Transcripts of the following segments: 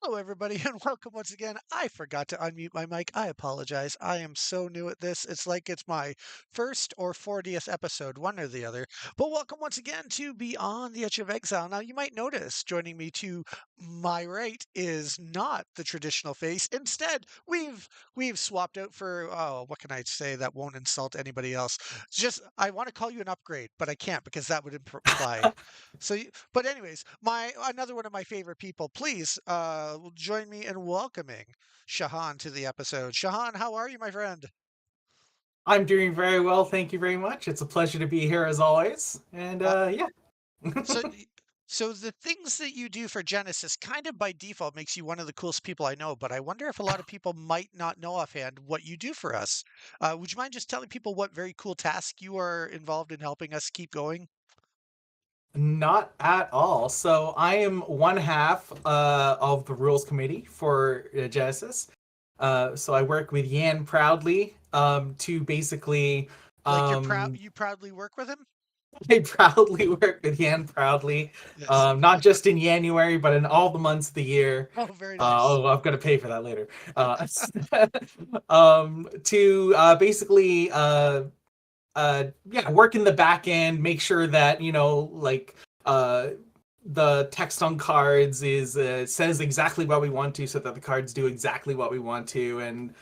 Hello, everybody, and welcome once again. I forgot to unmute my mic. I apologize. I am so new at this. It's like it's my first or 40th episode, one or the other. But welcome once again to Beyond the Edge of Exile. Now, you might notice joining me to my right is not the traditional face. Instead, we've swapped out for what can I say that won't insult anybody else? Just I want to call you an upgrade, but I can't because that would imply but anyways, my another one of my favorite people, please join me in welcoming Shahan to the episode. Shahan, how are you, my friend? I'm doing very well, thank you very much. It's a pleasure to be here as always. And Uh, yeah. so, so the things that you do for Genesis kind of by default makes you one of the coolest people I know, but I wonder if a lot of people might not know offhand what you do for us. Would you mind just telling people what very cool task you are involved in helping us keep going? Not at all. So I am one half of the rules committee for Genesis. So I work with Yan proudly to basically Like um, you proudly work with him? I proudly work with Yan proudly, Yes. not just in January, but in all the months of the year. Oh, very nice. I'm gonna pay for that later. To basically yeah, work in the back end, make sure that uh the text on cards is says exactly what we want to, so that the cards do exactly what we want to. And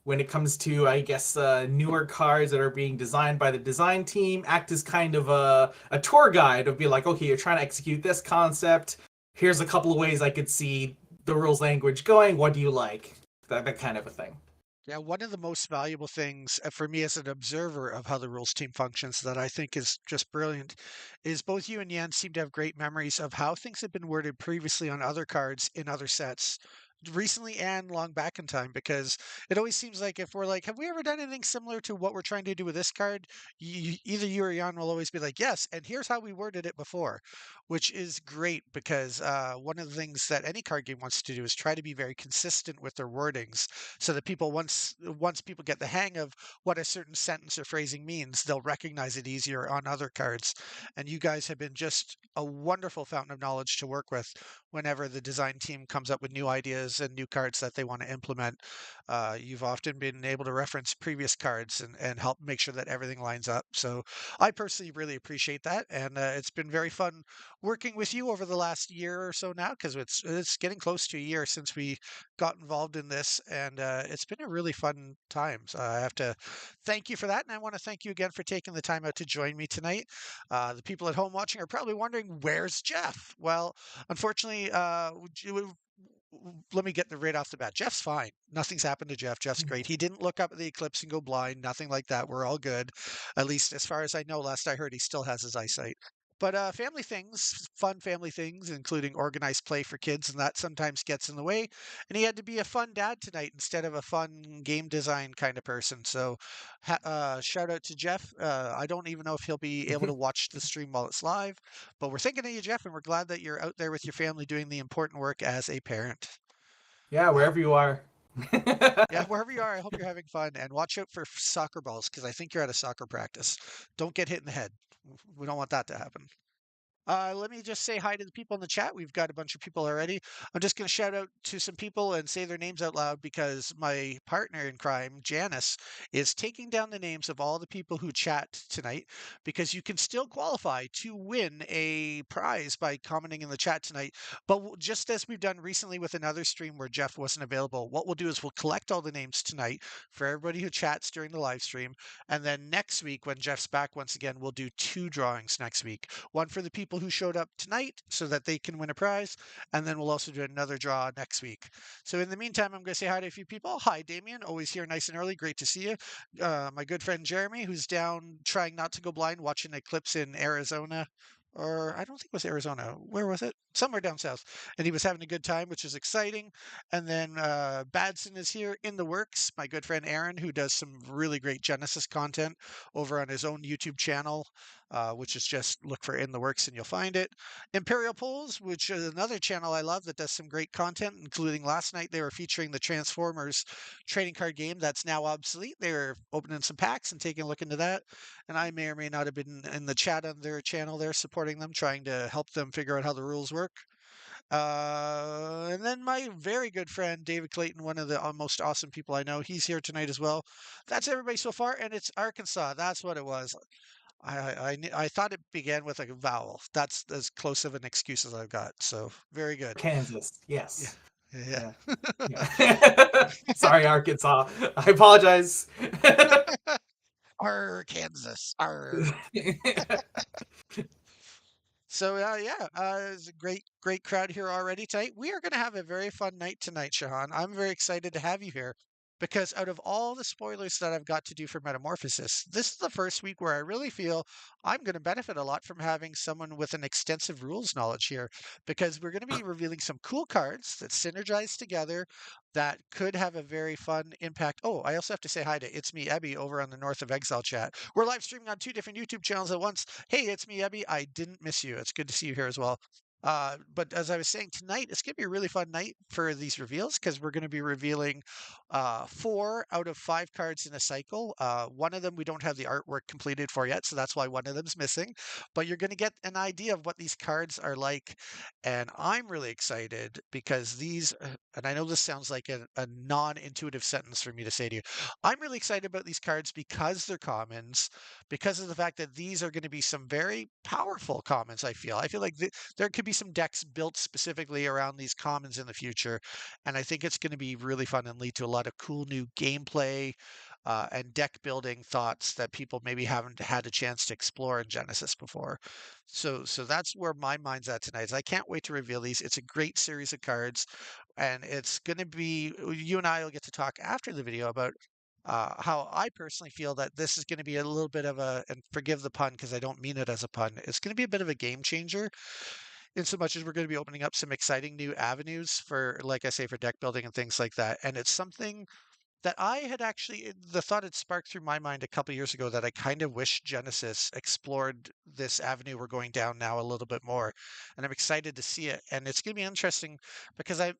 when it comes to, I guess, newer cards that are being designed by the design team, act as kind of a tour guide of be like, okay, you're trying to execute this concept. Here's a couple of ways I could see the rules language going. What do you like? That kind of a thing. Yeah, one of the most valuable things for me as an observer of how the rules team functions that I think is just brilliant is both you and Yan seem to have great memories of how things have been worded previously on other cards in other sets, recently and long back in time, because it always seems like if we're like, have we ever done anything similar to what we're trying to do with this card? Either you or Yan will always be like, yes, and here's how we worded it before, which is great because one of the things that any card game wants to do is try to be very consistent with their wordings so that people once people get the hang of what a certain sentence or phrasing means, they'll recognize it easier on other cards. And you guys have been just a wonderful fountain of knowledge to work with whenever the design team comes up with new ideas and new cards that they want to implement. You've often been able to reference previous cards and help make sure that everything lines up. So I personally really appreciate that, and it's been very fun working with you over the last year or so now because it's getting close to a year since we got involved in this, and it's been a really fun time. So I have to thank you for that, and I want to thank you again for taking the time out to join me tonight. The people at home watching are probably wondering, where's Jeff? Well, unfortunately, let me get the right off the bat. Jeff's fine. Nothing's happened to Jeff. Jeff's great. He didn't look up at the eclipse and go blind. Nothing like that. We're all good. At least as far as I know, last I heard, he still has his eyesight. But family things, fun family things, including organized play for kids, and that sometimes gets in the way. And he had to be a fun dad tonight instead of a fun game design kind of person. So, shout out to Jeff. I don't even know if he'll be able to watch the stream while it's live, but we're thinking of you, Jeff, and we're glad that you're out there with your family doing the important work as a parent. Yeah, Uh, wherever you are. yeah, wherever you are, I hope you're having fun and watch out for soccer balls because I think you're at a soccer practice. Don't get hit in the head. We don't want that to happen. Let me just say hi to the people in the chat. We've got a bunch of people already. I'm just going to shout out to some people and say their names out loud because my partner in crime, Janice, is taking down the names of all the people who chat tonight because you can still qualify to win a prize by commenting in the chat tonight. But just as we've done recently with another stream where Jeff wasn't available, what we'll do is we'll collect all the names tonight for everybody who chats during the live stream. And then next week, when Jeff's back once again, we'll do two drawings next week, one for the people who showed up tonight so that they can win a prize. And then we'll also do another draw next week. So in the meantime, I'm going to say hi to a few people. Hi, Damien. Always here nice and early. Great to see you. My good friend Jeremy, who's down trying not to go blind, watching eclipse in Arizona. Or I don't think it was Arizona. Where was it? Somewhere down south. And he was having a good time, which is exciting. And then Badson is here in the works. My good friend Aaron, who does some really great Genesis content over on his own YouTube channel, which is just look for In the Works and you'll find it. Imperial Polls, which is another channel I love that does some great content, including last night they were featuring the Transformers trading card game that's now obsolete. They were opening some packs and taking a look into that. And I may or may not have been in the chat on their channel there supporting them, trying to help them figure out how the rules work. And then my very good friend David Clayton, one of the most awesome people I know, he's here tonight as well. That's everybody so far, and it's Arkansas. That's what it was. I thought it began with a vowel. That's as close of an excuse as I've got. So very good. Kansas. Yeah, Yes. yeah. Yeah. Yeah. Sorry, Arkansas. I apologize. Arr, Kansas. Arr. So yeah, it's a great crowd here already tonight. We are going to have a very fun night tonight, Shahan. I'm very excited to have you here because out of all the spoilers that I've got to do for Metamorphosis, this is the first week where I really feel I'm going to benefit a lot from having someone with an extensive rules knowledge here because we're going to be revealing some cool cards that synergize together that could have a very fun impact. Oh, I also have to say hi to It's Me Ebby over on the North of Exile chat. We're live streaming on two different YouTube channels at once. Hey, it's me, Ebby. I didn't miss you. It's good to see you here as well. But as I was saying tonight, it's going to be a really fun night for these reveals because we're going to be revealing 4 out of 5 cards in a cycle. One of them we don't have the artwork completed for yet, so that's why one of them's missing. But you're going to get an idea of what these cards are like. And I'm really excited because and I know this sounds like a non intuitive sentence for me to say to you. I'm really excited about these cards because they're commons because of the fact that these are going to be some very powerful commons. I feel like there could be some decks built specifically around these commons in the future, and I think it's going to be really fun and lead to a lot of cool new gameplay and deck building thoughts that people maybe haven't had a chance to explore in Genesis before. So that's where my mind's at tonight. Is I can't wait to reveal these. It's a great series of cards, and it's going to be you and I will get to talk after the video about how I personally feel that this is going to be a little bit of and forgive the pun because I don't mean it as a pun, it's going to be a bit of a game changer in so much as we're going to be opening up some exciting new avenues for, like I say, for deck building and things like that. And it's something that I had actually the thought had sparked through my mind a couple years ago that I kind of wish Genesis explored this avenue we're going down now a little bit more, and I'm excited to see it. And it's going to be interesting because I,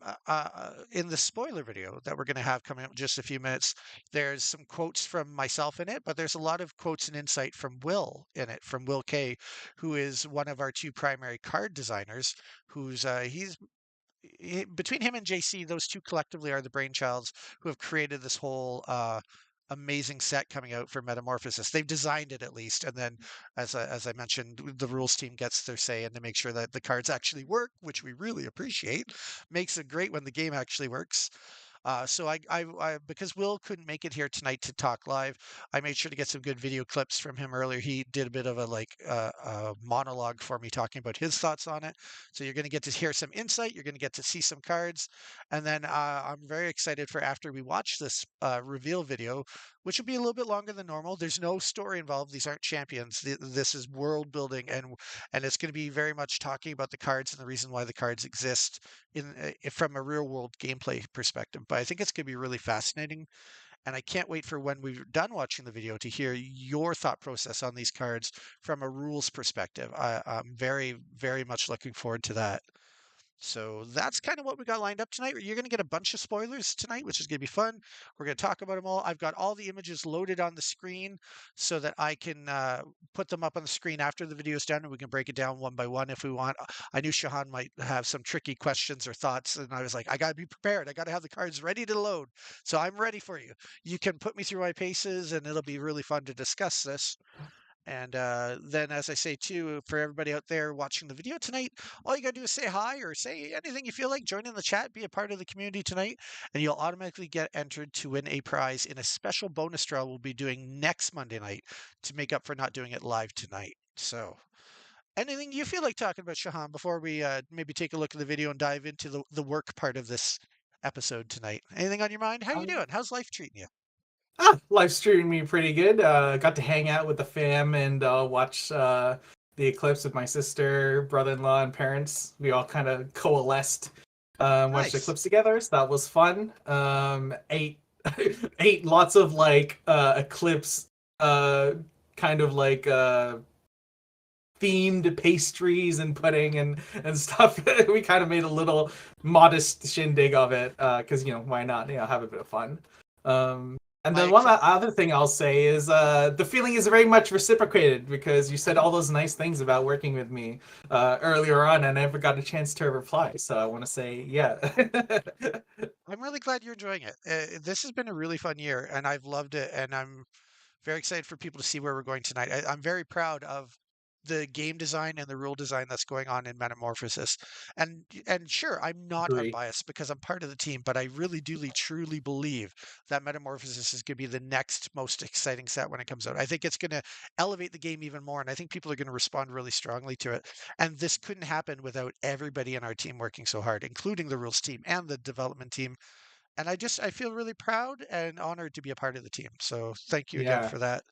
in the spoiler video that we're going to have coming up in just a few minutes, there's some quotes from myself in it, but there's a lot of quotes and insight from Will in it, from Will K, who is one of our 2 primary card designers. He's between him and JC, those 2 collectively are the brainchilds who have created this whole amazing set coming out for Metamorphosis. They've designed it at least, and then, as I mentioned, the rules team gets their say and to make sure that the cards actually work, which we really appreciate. Makes it great when the game actually works. So because Will couldn't make it here tonight to talk live, I made sure to get some good video clips from him earlier. He did a bit of a monologue for me talking about his thoughts on it. So you're going to get to hear some insight. You're going to get to see some cards, and then I'm very excited for after we watch this reveal video, which will be a little bit longer than normal. There's no story involved. These aren't champions. This is world building, and it's going to be very much talking about the cards and the reason why the cards exist from a real world gameplay perspective. But I think it's going to be really fascinating, and I can't wait for when we're done watching the video to hear your thought process on these cards from a rules perspective. I'm very much looking forward to that. So that's kind of what we got lined up tonight. You're going to get a bunch of spoilers tonight, which is going to be fun. We're going to talk about them all. I've got all the images loaded on the screen so that I can put them up on the screen after the video is done, and we can break it down one by one if we want. I knew Shahan might have some tricky questions or thoughts, and I was like, I got to be prepared. I got to have the cards ready to load. So I'm ready for you. You can put me through my paces, and it'll be really fun to discuss this. And then, as I say too, for everybody out there watching the video tonight, all you got to do is say hi or say anything you feel like. Join in the chat, be a part of the community tonight, and you'll automatically get entered to win a prize in a special bonus draw we'll be doing next Monday night to make up for not doing it live tonight. So, anything you feel like talking about, Shahan, before we maybe take a look at the video and dive into the work part of this episode tonight? Anything on your mind? How you doing? How's life treating you? Live streaming me pretty good. Got to hang out with the fam and watch the eclipse with my sister, brother-in-law, and parents. We all kind of coalesced, watched the Nice. eclipse together, so that was fun. Ate ate lots of like eclipse kind of like themed pastries and pudding and stuff. We kind of made a little modest shindig of it because why not, have a bit of fun. And My then one other thing I'll say is the feeling is very much reciprocated because you said all those nice things about working with me earlier on, and I never got a chance to reply. So I want to say, yeah. I'm really glad you're enjoying it. This has been a really fun year, and I've loved it, and I'm very excited for people to see where we're going tonight. I'm very proud of the game design and the rule design that's going on in Metamorphosis. And sure, I'm not Agree. unbiased because I'm part of the team, but I really do truly believe that Metamorphosis is going to be the next most exciting set when it comes out. I think it's going to elevate the game even more, and I think people are going to respond really strongly to it. And this couldn't happen without everybody in our team working so hard, including the rules team and the development team. And I feel really proud and honored to be a part of the team. So thank you again Yeah. for that.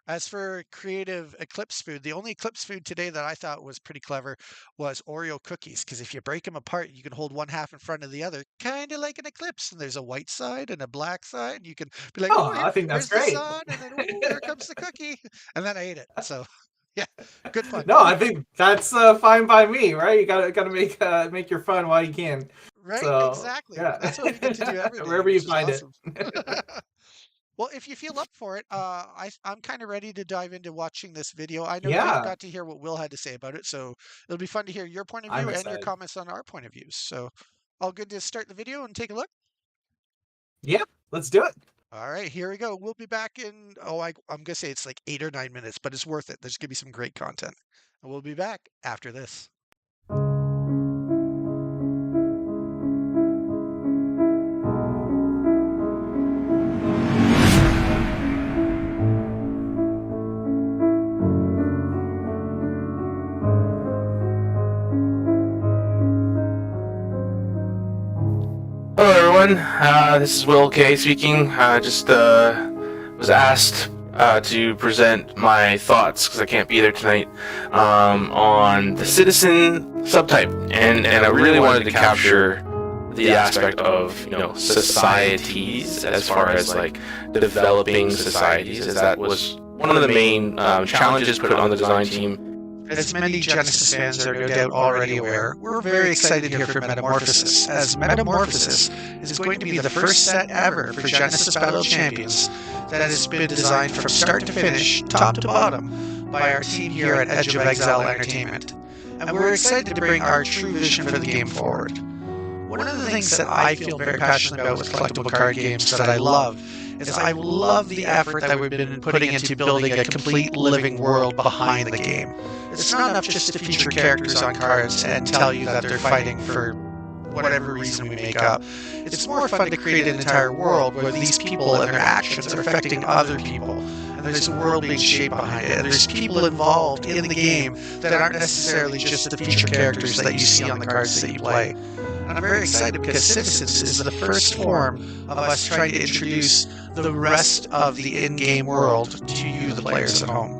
As for creative Eclipse food, the only Eclipse food today that I thought was pretty clever was Oreo cookies. Because if you break them apart, you can hold one half in front of the other, kind of like an eclipse. And there's a white side and a black side. And you can be like, Oh, oh, I think that's where's the great. sun? And then, oh, there comes the cookie. And then I ate it. So, yeah, good fun. No, I think that's fine by me, right? You gotta make your fun while you can. Right? So Exactly. yeah, That's what we get to do every day, wherever you which is find it. awesome. Well, if you feel up for it, I'm kind of ready to dive into watching this video. I know you Yeah, got to hear what Will had to say about it, so it'll be fun to hear your point of I'm view and your excited. comments on our point of views. So, all good to start the video and take a look? Yeah, let's do it. All right, here we go. We'll be back in, I'm gonna say it's like 8 or 9 minutes, but it's worth it. There's gonna be some great content. And we'll be back after this. Hello, everyone. This is Will K speaking. Just was asked to present my thoughts because I can't be there tonight on the citizen subtype, and I really wanted to capture the aspect of societies as far as like developing societies, as that was one of the main challenges put on the design team. As many Genesis fans are no doubt already aware, we're very excited here for Metamorphosis, as Metamorphosis is going to be the first set ever for Genesis Battle Champions that has been designed from start to finish, top to bottom, by our team here at Edge of Exile Entertainment. And we're excited to bring our true vision for the game forward. One of the things that I feel very passionate about with collectible card games that I love is I love the effort that we've been putting into building a complete living world behind the game. It's not enough just to feature characters on cards and tell you that they're fighting for whatever reason we make up. It's more fun to create an entire world where these people and their actions are affecting other people, and there's a world being shaped behind it, and there's people involved in the game that aren't necessarily just the feature characters that you see on the cards that you play. And I'm very excited because Citizens is the first form of us trying to introduce the rest of the in-game world to you, the players at home.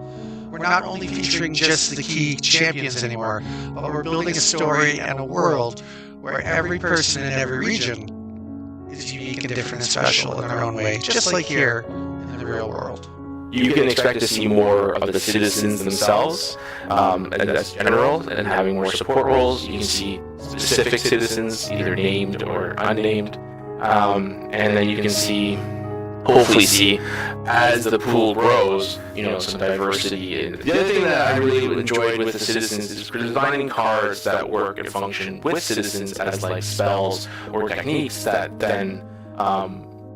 We're not only featuring just the key champions anymore, but we're building a story and a world where every person in every region is unique and different and special in their own way, just like here in the real world. You can expect to see more of the citizens themselves as general and having more support roles. You can see specific citizens, either named or unnamed, and then you can hopefully see, as the pool grows, some diversity. And the other thing that I really enjoyed with the citizens is designing cards that work and function with citizens as like spells or techniques that then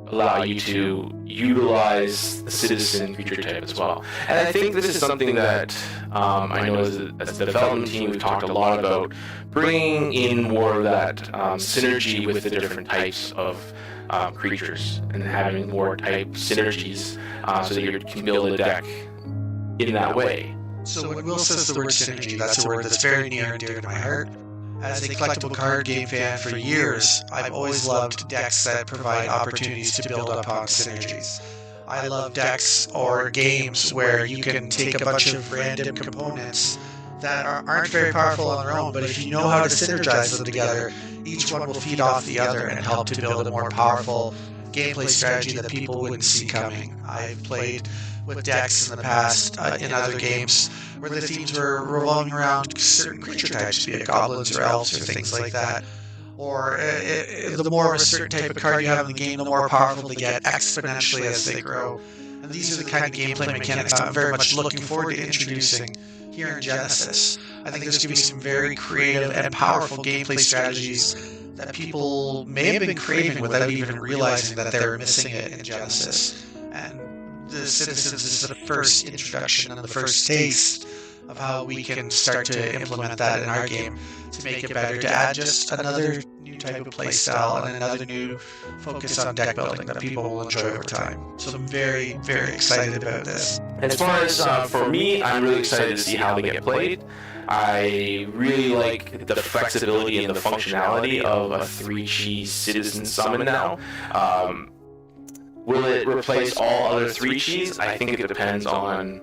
allow you to utilize the citizen feature type as well. And I think this is something that I know as the development team we've talked a lot about bringing in more of that synergy with the different types of creatures and having more type synergies so that you can build a deck in that way. So when Will says the word synergy, that's a word that's very near and dear to my heart. As a collectible card game fan for years, I've always loved decks that provide opportunities to build upon synergies. I love decks or games where you can take a bunch of random components that aren't very powerful on their own, but if you know how to synergize them together, each one will feed off the other and help to build a more powerful gameplay strategy that people wouldn't see coming. I've played with decks in the past in other games where the themes were revolving around certain creature types, be it goblins or elves or things like that. or the more of a certain type of card you have in the game, the more powerful they get exponentially as they grow. And these are the kind of gameplay mechanics I'm very much looking forward to introducing here in Genesis. I think there's going to be some very creative and powerful gameplay strategies that people may have been craving without even realizing that they were missing it in Genesis. And the Citizens is the first introduction and the first taste of how we can start to implement that in our game to make it better, to add just another new type of play style and another new focus on deck building that people will enjoy over time. So I'm very, very excited about this. As far as for me, I'm really excited to see how they get played. I really like the flexibility and the functionality of a 3-chi citizen summon now. Will it replace all other 3-chis? I think it depends on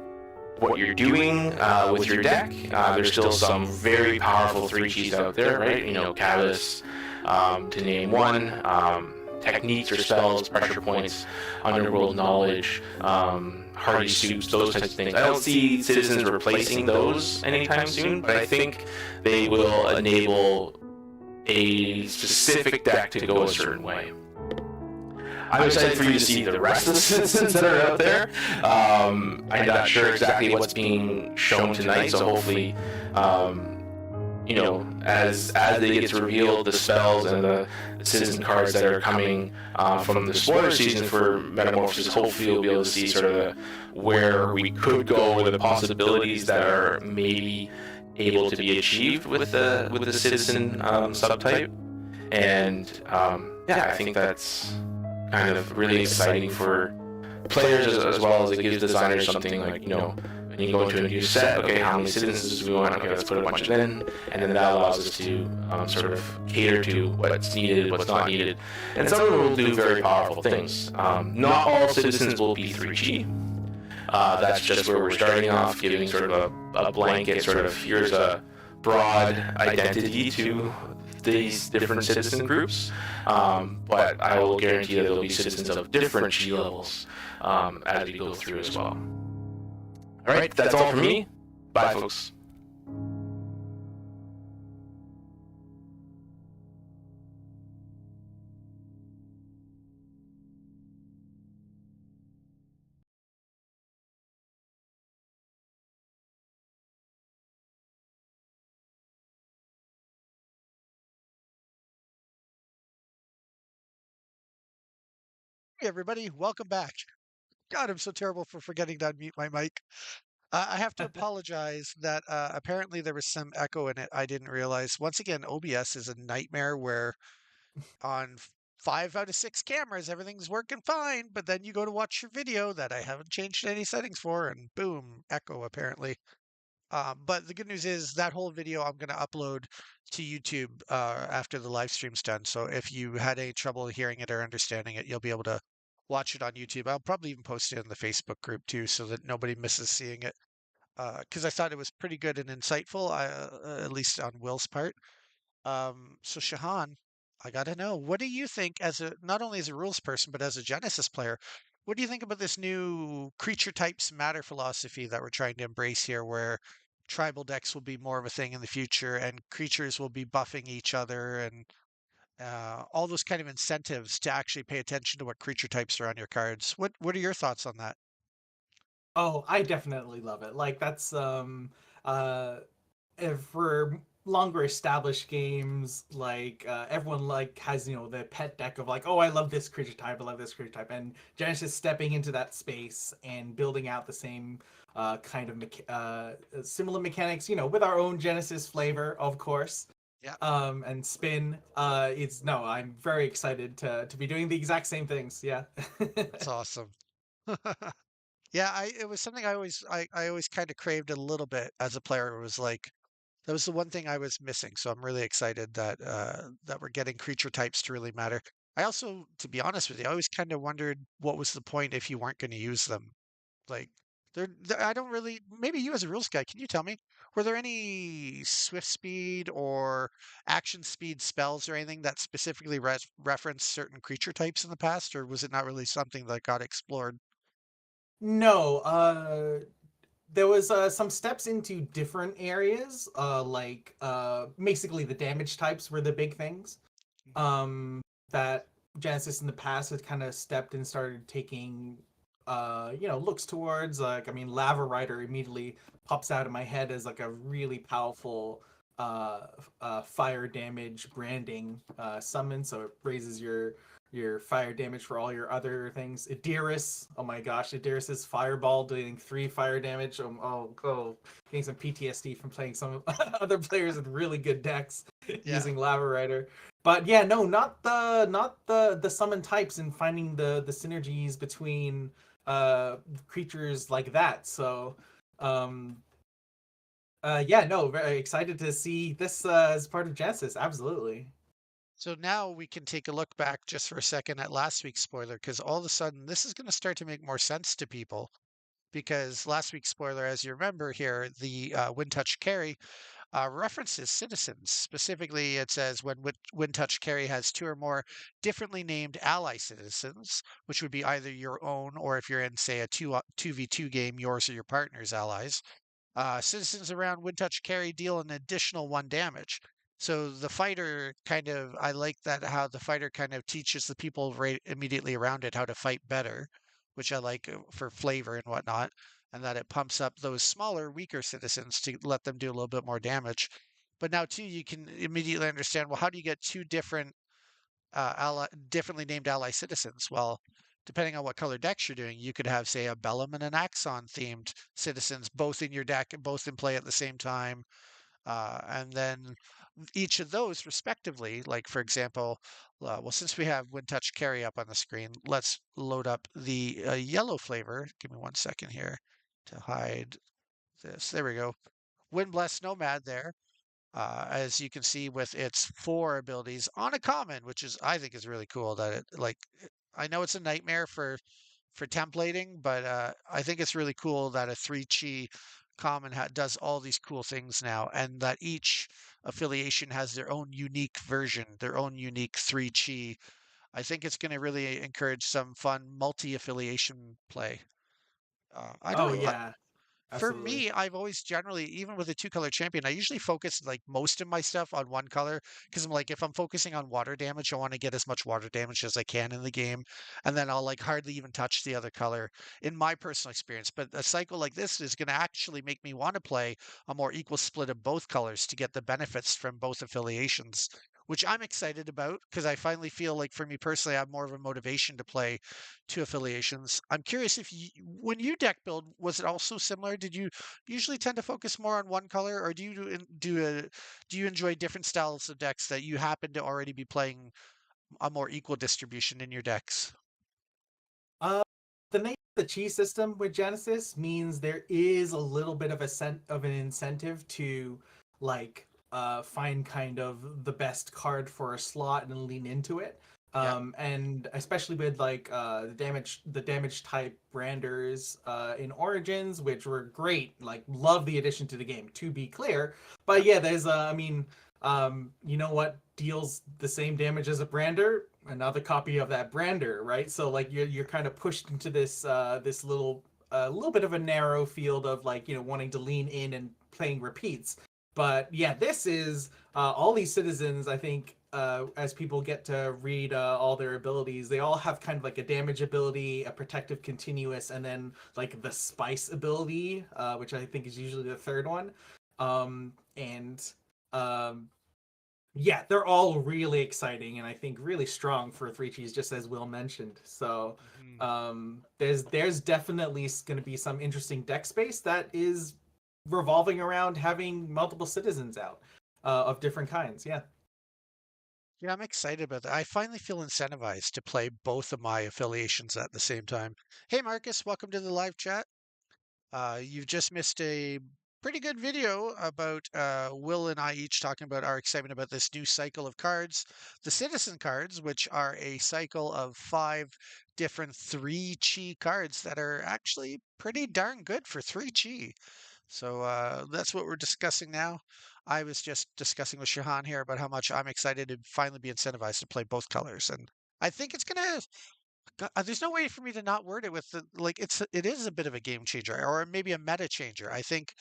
what you're doing with your deck. There's still some very powerful 3-chis out there, right? You know, Cavus, to name one. Techniques or spells, pressure points, underworld knowledge, hardy soups, those types of things. I don't see citizens replacing those anytime soon, but I think they will enable a specific deck to go a certain way. I'm excited for you to see the rest of the citizens that are out there. I'm not sure exactly what's being shown tonight, so hopefully, you know, as they get revealed, the spells and the citizen cards that are coming from the spoiler season for Metamorphosis, hopefully you'll be able to see sort of where we could go with the possibilities that are maybe able to be achieved with the citizen subtype. And yeah, I think that's kind of really exciting for players as well as it gives designers something like, you know, when you go into a new set, okay, how many citizens do we want? Okay, let's put a bunch of them in, and then that allows us to sort of cater to what's needed, what's not needed. And some of them will do very powerful things. Not all citizens will be 3G. That's just where we're starting off, giving sort of a blanket, sort of, here's a broad identity to these different citizen groups, but I will guarantee that there'll be citizens of different G levels as we go through as well. All right, that's all for me. Bye, folks. Hey, everybody, welcome back. God, I'm so terrible for forgetting to unmute my mic. I have to apologize that apparently there was some echo in it. I didn't realize. Once again, OBS is a nightmare where on 5 out of 6 cameras, everything's working fine, but then you go to watch your video that I haven't changed any settings for, and boom, echo apparently. But the good news is that whole video I'm going to upload to YouTube after the live stream's done. So if you had any trouble hearing it or understanding it, you'll be able to watch it on YouTube. I'll probably even post it in the Facebook group too, so that nobody misses seeing it. Because I thought it was pretty good and insightful, at least on Will's part. So Shahan, I gotta know, what do you think as not only as a rules person, but as a Genesis player? What do you think about this new creature types matter philosophy that we're trying to embrace here, where tribal decks will be more of a thing in the future and creatures will be buffing each other and all those kind of incentives to actually pay attention to what creature types are on your cards? What are your thoughts on that? Oh, I definitely love it. Like that's for longer established games, like everyone like has, you know, the pet deck of like, oh, I love this creature type, I love this creature type, and Genesis stepping into that space and building out the same kind of similar mechanics, you know, with our own Genesis flavor, of course. Yeah. And spin. I'm very excited to be doing the exact same things. Yeah. That's awesome. Yeah, it was something I always kind of craved a little bit as a player. It was like that was the one thing I was missing. So I'm really excited that that we're getting creature types to really matter. I also, to be honest with you, I always kind of wondered what was the point if you weren't going to use them. Like, I don't really. Maybe you as a rules guy, can you tell me? Were there any swift speed or action speed spells or anything that specifically referenced certain creature types in the past, or was it not really something that got explored? No, there was some steps into different areas, basically the damage types were the big things. Mhm. that Genesis in the past had kind of stepped and started taking looks towards. Like, I mean, Lava Rider immediately pops out of my head as like a really powerful fire damage branding summon, so it raises your fire damage for all your other things. Idris, oh my gosh, Idris's fireball doing 3 fire damage. Getting some PTSD from playing some other players with really good decks Yeah. using Lava Rider. But yeah, no, not the summon types, and finding the synergies between creatures like that. So um yeah, no, very excited to see this as part of Genesis. Absolutely. So now we can take a look back just for a second at last week's spoiler, because all of a sudden this is going to start to make more sense to people. Because last week's spoiler, as you remember here, the Wind Touch Carry references citizens. Specifically, it says when Wind Touch Carry has 2 or more differently named ally citizens, which would be either your own or if you're in, say, a 2v2 game, yours or your partner's allies. Citizens around Wind Touch Carry deal an additional 1 damage. So the fighter kind of, I like that how the fighter kind of teaches the people right immediately around it how to fight better, which I like for flavor and whatnot, and that it pumps up those smaller, weaker citizens to let them do a little bit more damage. But now too, you can immediately understand, well, how do you get 2 different differently named ally citizens? Well, depending on what color decks you're doing, you could have, say, a Bellum and an Axon themed citizens both in your deck and both in play at the same time. And then each of those respectively, like for example, well, since we have Wind Touch Carry up on the screen, let's load up the yellow flavor. Give me 1 second here to hide this. There we go. Wind Blessed Nomad there, as you can see with its 4 abilities on a common, which is I think is really cool that it like I know it's a nightmare for templating, but I think it's really cool that a 3 chi common does all these cool things now, and that each affiliation has their own unique version, their own unique 3 chi. I think it's going to really encourage some fun multi-affiliation play. I don't Oh know. yeah, For absolutely. me, I've always generally, even with a 2 color champion, I usually focus like most of my stuff on 1 color because I'm like, if I'm focusing on water damage, I want to get as much water damage as I can in the game, and then I'll like hardly even touch the other color in my personal experience. But a cycle like this is going to actually make me want to play a more equal split of both colors to get the benefits from both affiliations. Which I'm excited about because I finally feel like for me personally, I have more of a motivation to play 2 affiliations. I'm curious if you, when you deck build, was it also similar? Did you usually tend to focus more on 1 color, or do you do you enjoy different styles of decks that you happen to already be playing a more equal distribution in your decks? Uh, the name of the chi system with Genesis means there is a little bit of of an incentive to like find kind of the best card for a slot and lean into it. Yeah. And especially with like the damage type branders in Origins, which were great. Like, love the addition to the game, to be clear. But Yep. yeah, there's I mean, you know what deals the same damage as a brander? Another copy of that brander, right? So like you're kind of pushed into this little bit of a narrow field of like, wanting to lean in and playing repeats. But yeah, this is all these citizens. I think as people get to read all their abilities, they all have kind of like a damage ability, a protective continuous, and then like the spice ability, which I think is usually the third one. And yeah, they're all really exciting and I think really strong for 3 cheese, just as Will mentioned. So Mhm. there's definitely going to be some interesting deck space that is revolving around having multiple citizens out of different kinds. Yeah. Yeah, I'm excited about that. I finally feel incentivized to play both of my affiliations at the same time. Hey, Marcus, welcome to the live chat. You've just missed a pretty good video about Will and I each talking about our excitement about this new cycle of cards, the Citizen cards, which are a cycle of 5 different 3 chi cards that are actually pretty darn good for 3 chi. So that's what we're discussing now. I was just discussing with Shahan here about how much I'm excited to finally be incentivized to play both colors, and I think it's gonna there's no way for me to not word it with the like it is a bit of a game changer or maybe a meta changer. I think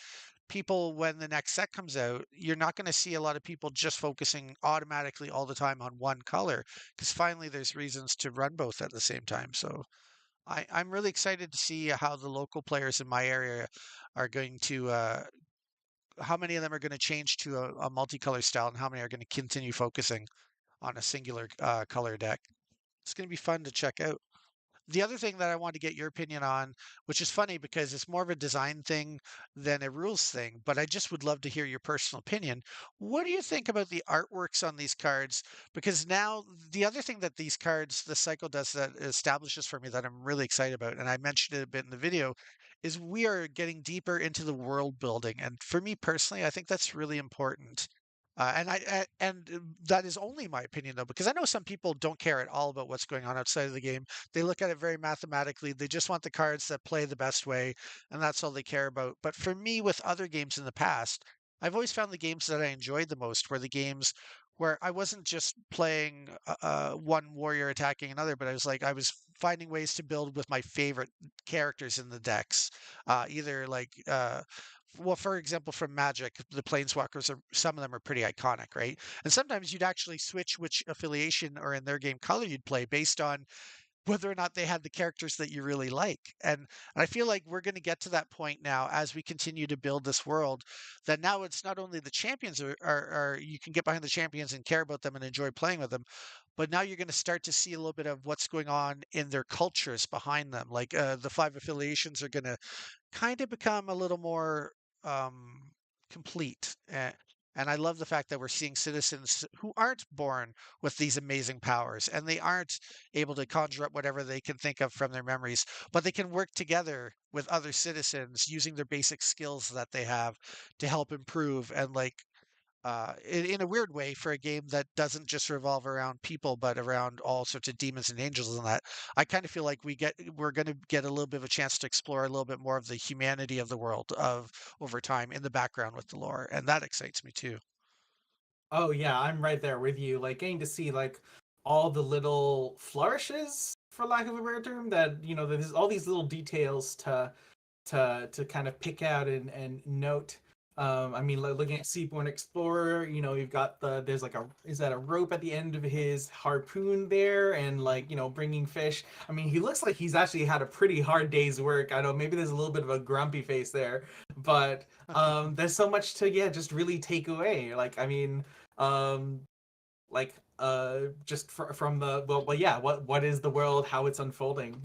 people, when the next set comes out, you're not going to see a lot of people just focusing automatically all the time on one color, because finally there's reasons to run both at the same time. So I'm really excited to see how the local players in my area are going to, how many of them are going to change to a multicolor style and how many are going to continue focusing on a singular color deck. It's going to be fun to check out. The other thing that I want to get your opinion on, which is funny because it's more of a design thing than a rules thing, but I just would love to hear your personal opinion. What do you think about the artworks on these cards? Because now the other thing that these cards, the cycle does that establishes for me that I'm really excited about, and I mentioned it a bit in the video, is we are getting deeper into the world building. And for me personally, I think that's really important. That is only my opinion though, because I know some people don't care at all about what's going on outside of the game. They look at it very mathematically. They just want the cards that play the best way, and that's all they care about. But for me, with other games in the past, I've always found the games that I enjoyed the most were the games where I wasn't just playing one warrior attacking another, but I was finding ways to build with my favorite characters in the decks. Either well, for example, from Magic, the Planeswalkers are some of them are pretty iconic, right? And sometimes you'd actually switch which affiliation or in their game color you'd play based on whether or not they had the characters that you really like. And I feel like we're going to get to that point now as we continue to build this world, that now it's not only the champions are you can get behind the champions and care about them and enjoy playing with them, but now you're going to start to see a little bit of what's going on in their cultures behind them. Like the five affiliations are going to kind of become a little more complete. And I love the fact that we're seeing citizens who aren't born with these amazing powers and they aren't able to conjure up whatever they can think of from their memories, but they can work together with other citizens using their basic skills that they have to help improve and in a weird way for a game that doesn't just revolve around people but around all sorts of demons and angels and that. I kind of feel like we're going to get a little bit of a chance to explore a little bit more of the humanity of the world of over time in the background with the lore, and that excites me too. Oh yeah, I'm right there with you. Like getting to see like all the little flourishes, for lack of a better term, that there's all these little details to kind of pick out and note. I mean, looking at Seaborn Explorer, you've got there's like is that a rope at the end of his harpoon there, and bringing fish. I mean, he looks like he's actually had a pretty hard day's work. I know maybe there's a little bit of a grumpy face there, but there's so much to just really take away. Like, I mean, um, just from the well, yeah, what is the world, how it's unfolding,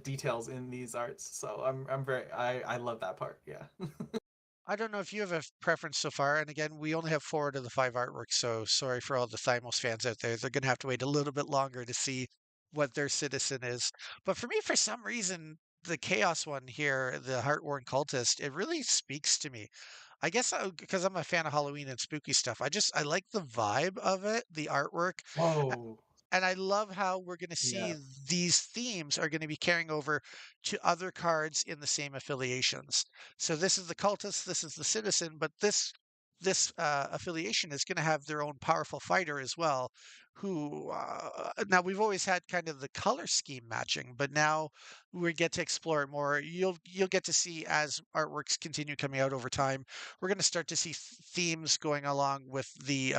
details in these arts. So I'm very I love that part. Yeah. I don't know if you have a preference so far, and again, we only have four out of the five artworks, so sorry for all the Thymos fans out there. They're going to have to wait a little bit longer to see what their citizen is. But for me, for some reason, the Chaos one here, the Heartworn Cultist, it really speaks to me. I guess because I'm a fan of Halloween and spooky stuff. I like the vibe of it, the artwork. Whoa. And I love how we're going to Yeah. see these themes are going to be carrying over to other cards in the same affiliations. So this is the cultist, this is the citizen, but this affiliation is going to have their own powerful fighter as well. Who now we've always had kind of the color scheme matching, but now we get to explore it more. You'll get to see as artworks continue coming out over time. We're going to start to see themes going along with the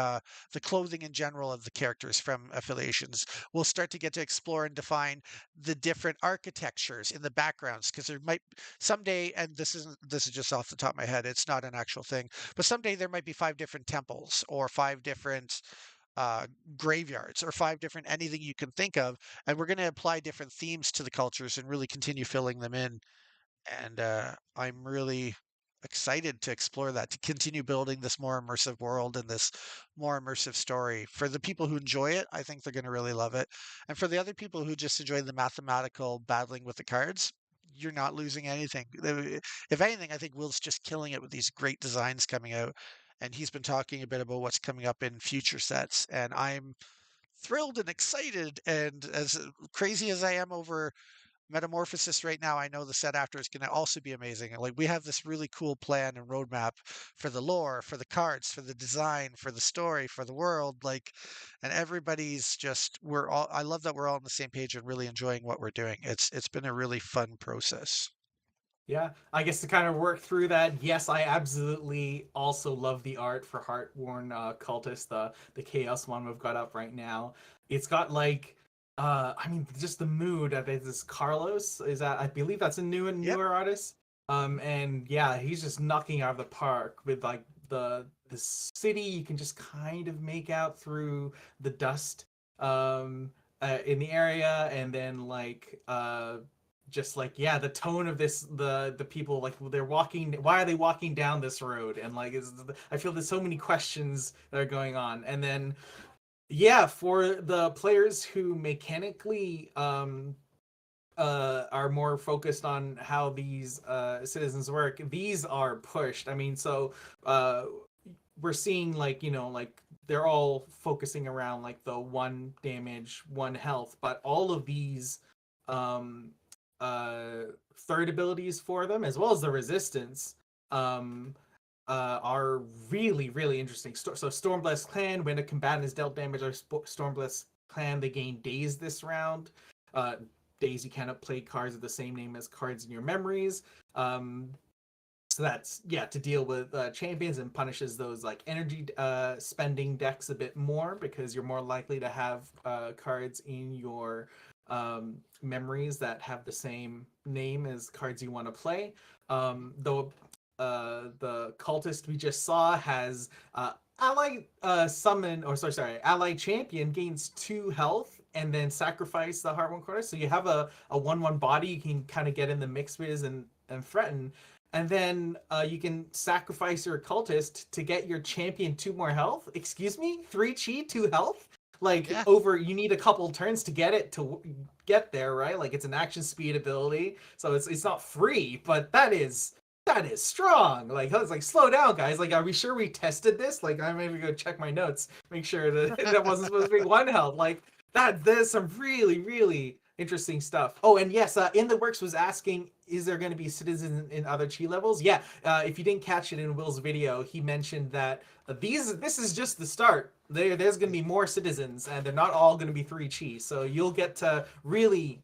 clothing in general of the characters from affiliations. We'll start to get to explore and define the different architectures in the backgrounds because there might someday, and this is just off the top of my head, it's not an actual thing, but someday there might be five different temples or five different uh, graveyards or five different anything you can think of, and we're going to apply different themes to the cultures and really continue filling them in. And I'm really excited to explore that, to continue building this more immersive world and this more immersive story. For the people who enjoy it, I think they're going to really love it. And for the other people who just enjoy the mathematical battling with the cards, you're not losing anything. If anything, I think Will's just killing it with these great designs coming out. And he's been talking a bit about what's coming up in future sets. And I'm thrilled and excited. And as crazy as I am over Metamorphosis right now, I know the set after is going to also be amazing. And like we have this really cool plan and roadmap for the lore, for the cards, for the design, for the story, for the world. And everybody's just we're all. I love that we're all on the same page and really enjoying what we're doing. It's been a really fun process. Yeah, I guess to kind of work through that, yes, I absolutely also love the art for Heartworn Cultist, the Chaos one we've got up right now. It's got like, I mean, just the mood of it. This Carlos is that I believe that's a Yep. newer artist. And yeah, he's just knocking out of the park with like the city you can just kind of make out through the dust in the area, and then like just like yeah, the tone of this, the people, like they're walking, why are they walking down this road, and like I feel there's so many questions that are going on. And then yeah, for the players who mechanically are more focused on how these citizens work, these are pushed. I mean, so uh we're seeing like, you know, like they're all focusing around like the 1 damage 1 health, but all of these um uh third abilities for them, as well as the resistance, um are really really interesting. So Stormblessed Clan, when a combatant is dealt damage or Stormblessed Clan, they gain daze this round. uh Days, you cannot play cards of the same name as cards in your memories. So that's yeah, to deal with champions, and punishes those like energy spending decks a bit more, because you're more likely to have cards in your memories that have the same name as cards you want to play. Though the cultist we just saw has ally summon, or sorry, ally champion gains 2 health and then sacrifice the Heart One Quarter. So you have a 1/1 body you can kind of get in the mix with and threaten, and then you can sacrifice your cultist to get your champion 2 more health. Excuse me, 3 chi, 2 health. Like Yeah. over, you need a couple turns to get it to get there, right? Like it's an action speed ability, so it's not free, but that is strong. Like I was like, slow down, guys. Like, are we sure we tested this? Like, I maybe go check my notes, make sure that that wasn't supposed to be 1 health. Like that, there's some really really interesting stuff. Oh, and yes, in the works was asking, is there going to be citizens in other chi levels? Yeah, if you didn't catch it in Will's video, he mentioned that this is just the start. There's going to be more citizens, and they're not all going to be 3 chi. So you'll get to really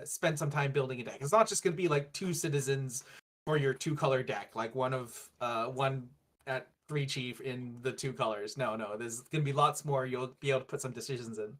spend some time building a deck. It's not just going to be like 2 citizens for your 2 color deck, like one at 3 chi in the 2 colors. No, there's going to be lots more. You'll be able to put some decisions in.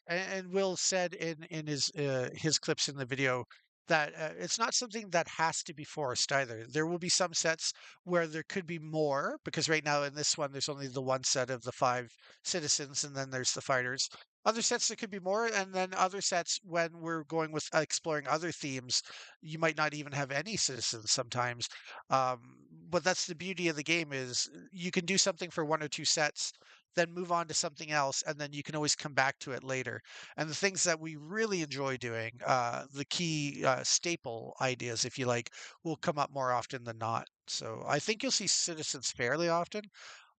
And Will said in his clips in the video that it's not something that has to be forced either. There will be some sets where there could be more, because right now in this one there's only the one set of the 5 citizens, and then there's the fighters. Other sets there could be more, and then other sets when we're going with exploring other themes, you might not even have any citizens sometimes. But that's the beauty of the game, is you can do something for 1 or 2 sets, then move on to something else, and then you can always come back to it later. And the things that we really enjoy doing, the key staple ideas, if you like, will come up more often than not. So I think you'll see citizens fairly often,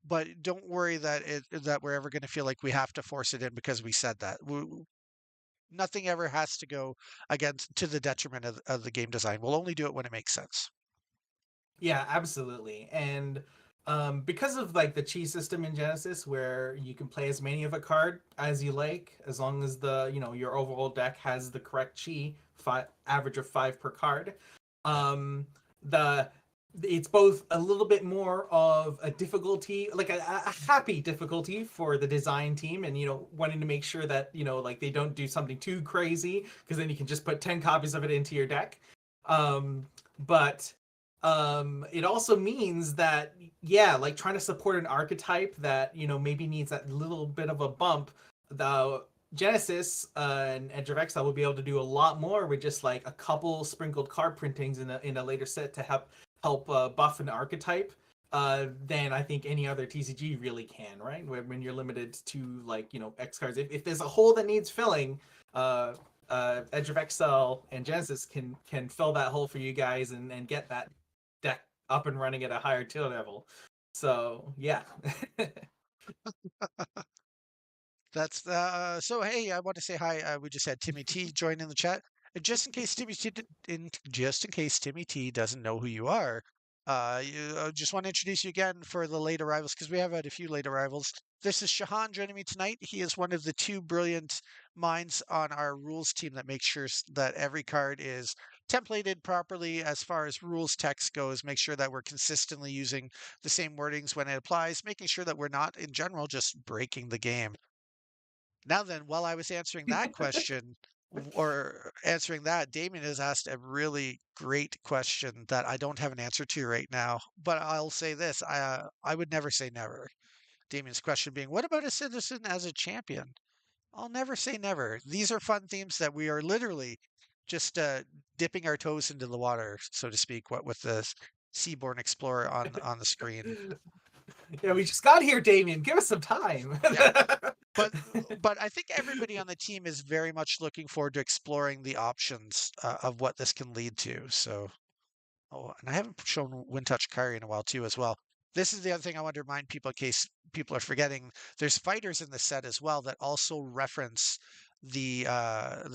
but don't worry that we're ever going to feel like we have to force it in because we said that. Nothing ever has to go against to the detriment of the game design. We'll only do it when it makes sense. Yeah, absolutely. And because of like the chi system in Genesis, where you can play as many of a card as you like, as long as the, you know, your overall deck has the correct chi, average of 5 per card. Yeah. The It's both a little bit more of a difficulty, like a happy difficulty for the design team, and you know, wanting to make sure that, you know, like they don't do something too crazy, because then you can just put 10 copies of it into your deck. But it also means that yeah, like trying to support an archetype that, you know, maybe needs that little bit of a bump, the Genesis and Edge of Exile will be able to do a lot more with just like a couple sprinkled card printings in a later set to help buff an archetype, than I think any other TCG really can, right? When you're limited to like, you know, X cards, if there's a hole that needs filling, Edge of Exile and Genesis can fill that hole for you guys, and get that deck up and running at a higher tier level. So yeah. That's so. Hey, I want to say hi. We just had Timmy T join in the chat. Just in case just in case Timmy T doesn't know who you are, just want to introduce you again for the late arrivals, because we have had a few late arrivals. This is Shahan joining me tonight. He is one of the 2 brilliant minds on our rules team that makes sure that every card is templated properly as far as rules text goes, make sure that we're consistently using the same wordings when it applies, making sure that we're not in general just breaking the game. Now then, while I was answering that question or answering that, Damien has asked a really great question that I don't have an answer to right now. But I'll say this: I would never say never. Damien's question being, "What about a citizen as a champion?" I'll never say never. These are fun themes that we are literally just dipping our toes into the water, so to speak. What with the Seaborn Explorer on the screen. Yeah, we just got here, Damien. Give us some time. Yeah. But I think everybody on the team is very much looking forward to exploring the options of what this can lead to. So, oh, and I haven't shown Wintouch Kari in a while too, as well. This is the other thing I want to remind people in case people are forgetting. There's fighters in the set as well that also reference the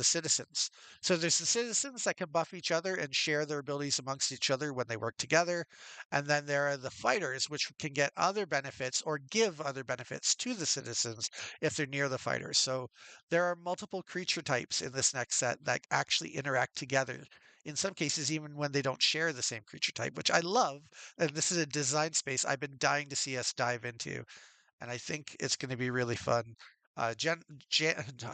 citizens. So there's the citizens that can buff each other and share their abilities amongst each other when they work together. And then there are the fighters, which can get other benefits or give other benefits to the citizens if they're near the fighters. So there are multiple creature types in this next set that actually interact together. In some cases, even when they don't share the same creature type, which I love. And this is a design space I've been dying to see us dive into. And I think it's going to be really fun. I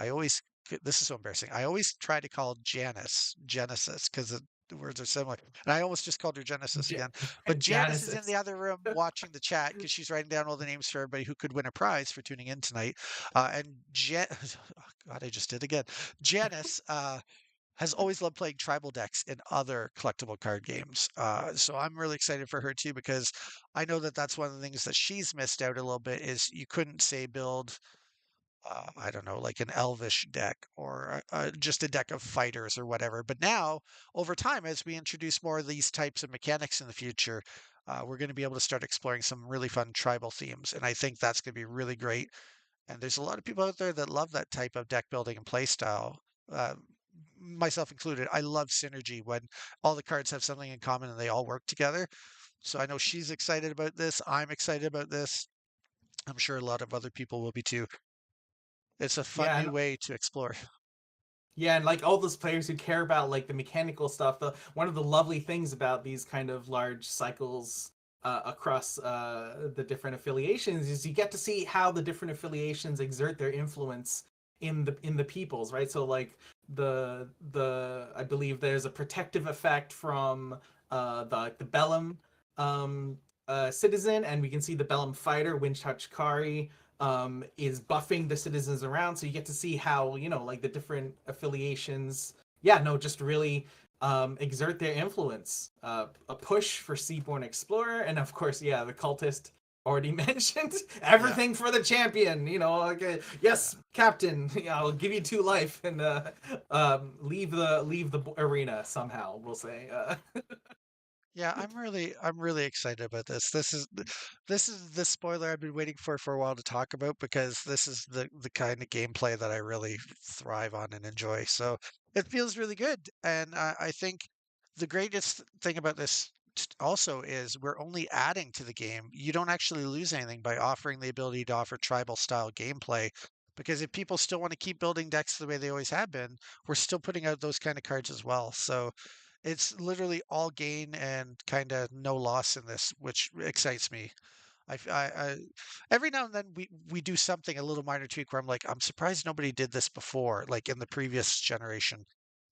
always, this is so embarrassing. I always try to call Janice Genesis because the words are similar. And I almost just called her Genesis again. But Janice is in the other room watching the chat because she's writing down all the names for everybody who could win a prize for tuning in tonight. And oh God, I just did again. Janice, has always loved playing tribal decks in other collectible card games. So I'm really excited for her too because I know that that's one of the things that she's missed out a little bit is you couldn't say build I don't know, like an elvish deck or just a deck of fighters or whatever. But now, over time, as we introduce more of these types of mechanics in the future, we're going to be able to start exploring some really fun tribal themes. And I think that's going to be really great. And there's a lot of people out there that love that type of deck building and play style. Myself included. I love synergy when all the cards have something in common and they all work together. So I know she's excited about this. I'm excited about this. I'm sure a lot of other people will be too. It's a fun Yeah, new way to explore. yeah, and like all those players who care about like the mechanical stuff, one of the lovely things about these kind of large cycles across the different affiliations is you get to see how the different affiliations exert their influence in the peoples, right? So like the I believe there's a protective effect from the Bellum citizen, and we can see the Bellum fighter, Wintouch Kari, is buffing the citizens around. So you get to see how, you know, like the different affiliations, just really exert their influence. A push for Seaborn Explorer, and of course, the cultist already mentioned. Everything for the champion, you know, like, yes, captain, I'll give you 2 life and leave the arena somehow, we'll say. Yeah, I'm really excited about this. This is the spoiler I've been waiting for a while to talk about because this is the kind of gameplay that I really thrive on and enjoy. So it feels really good, and I think the greatest thing about this also is we're only adding to the game. You don't actually lose anything by offering the ability to offer tribal style gameplay. Because if people still want to keep building decks the way they always have been, we're still putting out those kind of cards as well. So it's literally all gain and kind of no loss in this, which excites me. Every now and then we do something a little minor tweak where I'm like, I'm surprised nobody did this before, like in the previous generation.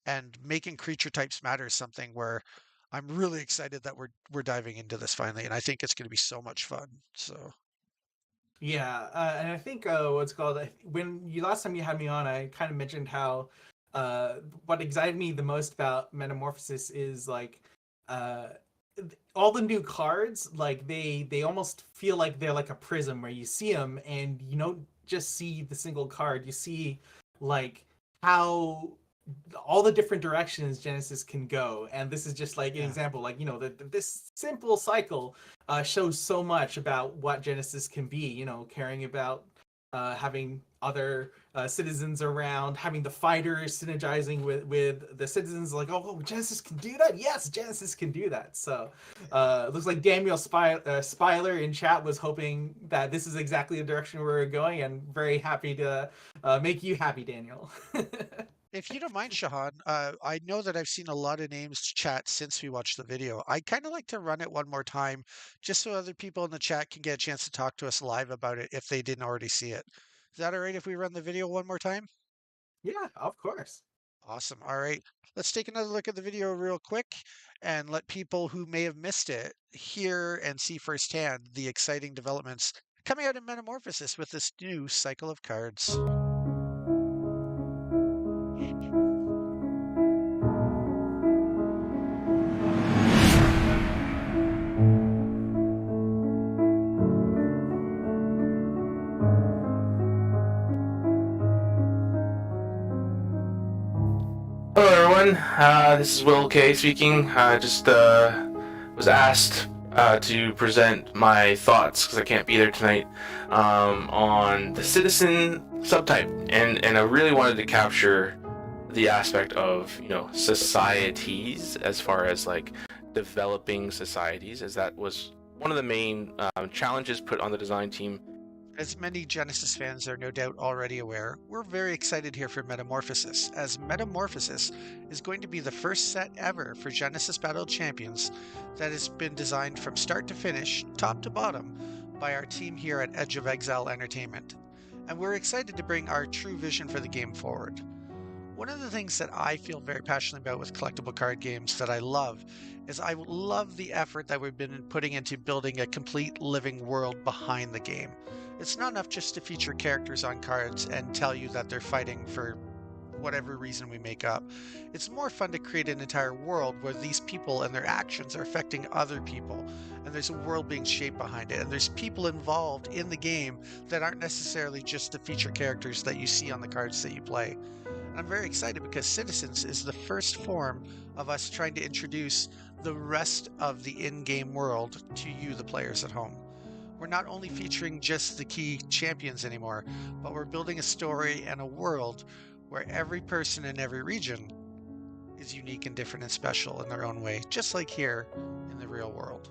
And making creature types matter is something where I'm really excited that we're diving into this finally, and I think it's going to be so much fun. So Yeah, and I think what's called when you last time you had me on, I kind of mentioned how what excited me the most about Metamorphosis is like all the new cards, like they almost feel like they're like a prism where you see them and you don't just see the single card, you see like how all the different directions Genesis can go. And this is just like an example, like, you know, this simple cycle shows so much about what Genesis can be, you know, caring about having other citizens around, having the fighters synergizing with the citizens, like, oh, Genesis can do that? Yes, Genesis can do that. So it looks like Daniel Spyler in chat was hoping that this is exactly the direction we're going, and very happy to make you happy, Daniel. If you don't mind, Shahan, I know that I've seen a lot of names chat since we watched the video. I'd kind of like to run it one more time, just so other people in the chat can get a chance to talk to us live about it if they didn't already see it. Is that all right if we run the video one more time? Yeah, of course. Awesome. All right. Let's take another look at the video real quick and let people who may have missed it hear and see firsthand the exciting developments coming out in Metamorphosis with this new cycle of cards. Hello, everyone. This is Will K speaking. Just was asked to present my thoughts because I can't be there tonight on the citizen subtype, and I really wanted to capture the aspect of societies as far as like developing societies, as that was one of the main challenges put on the design team. As many Genesis fans are no doubt already aware, we're very excited here for Metamorphosis, as Metamorphosis is going to be the first set ever for Genesis Battle Champions that has been designed from start to finish, top to bottom, by our team here at Edge of Exile Entertainment. And we're excited to bring our true vision for the game forward. One of the things that I feel very passionate about with collectible card games that I love is I love the effort that we've been putting into building a complete living world behind the game. It's not enough just to feature characters on cards and tell you that they're fighting for whatever reason we make up. It's more fun to create an entire world where these people and their actions are affecting other people, and there's a world being shaped behind it, and there's people involved in the game that aren't necessarily just the feature characters that you see on the cards that you play. I'm very excited because Citizens is the first form of us trying to introduce the rest of the in-game world to you, the players at home. We're not only featuring just the key champions anymore, but we're building a story and a world where every person in every region is unique and different and special in their own way, just like here in the real world.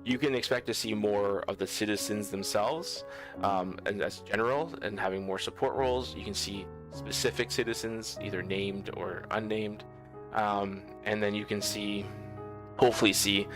You can expect to see more of the citizens themselves, and as general, and having more support roles. You can see specific citizens, either named or unnamed, and then you can hopefully see,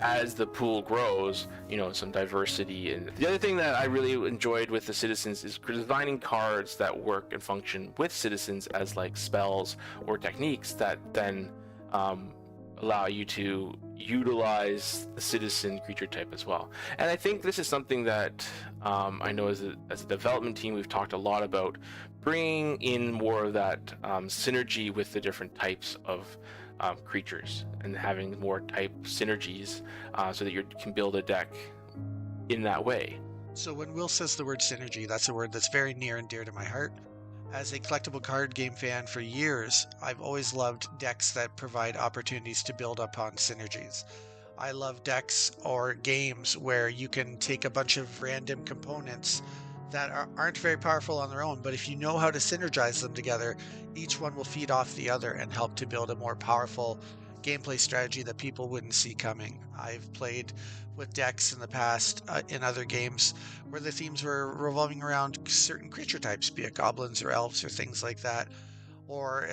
as the pool grows, some diversity. And the other thing that I really enjoyed with the citizens is designing cards that work and function with citizens as like spells or techniques that then allow you to utilize the citizen creature type as well. And I think this is something that I know as a development team we've talked a lot about, bringing in more of that synergy with the different types of creatures, and having more type synergies so that you can build a deck in that way. So when Will says the word synergy, that's a word that's very near and dear to my heart. As a collectible card game fan for years, I've always loved decks that provide opportunities to build upon synergies. I love decks or games where you can take a bunch of random components that aren't very powerful on their own, but if you know how to synergize them together, each one will feed off the other and help to build a more powerful gameplay strategy that people wouldn't see coming. I've played with decks in the past in other games where the themes were revolving around certain creature types, be it goblins or elves or things like that. Or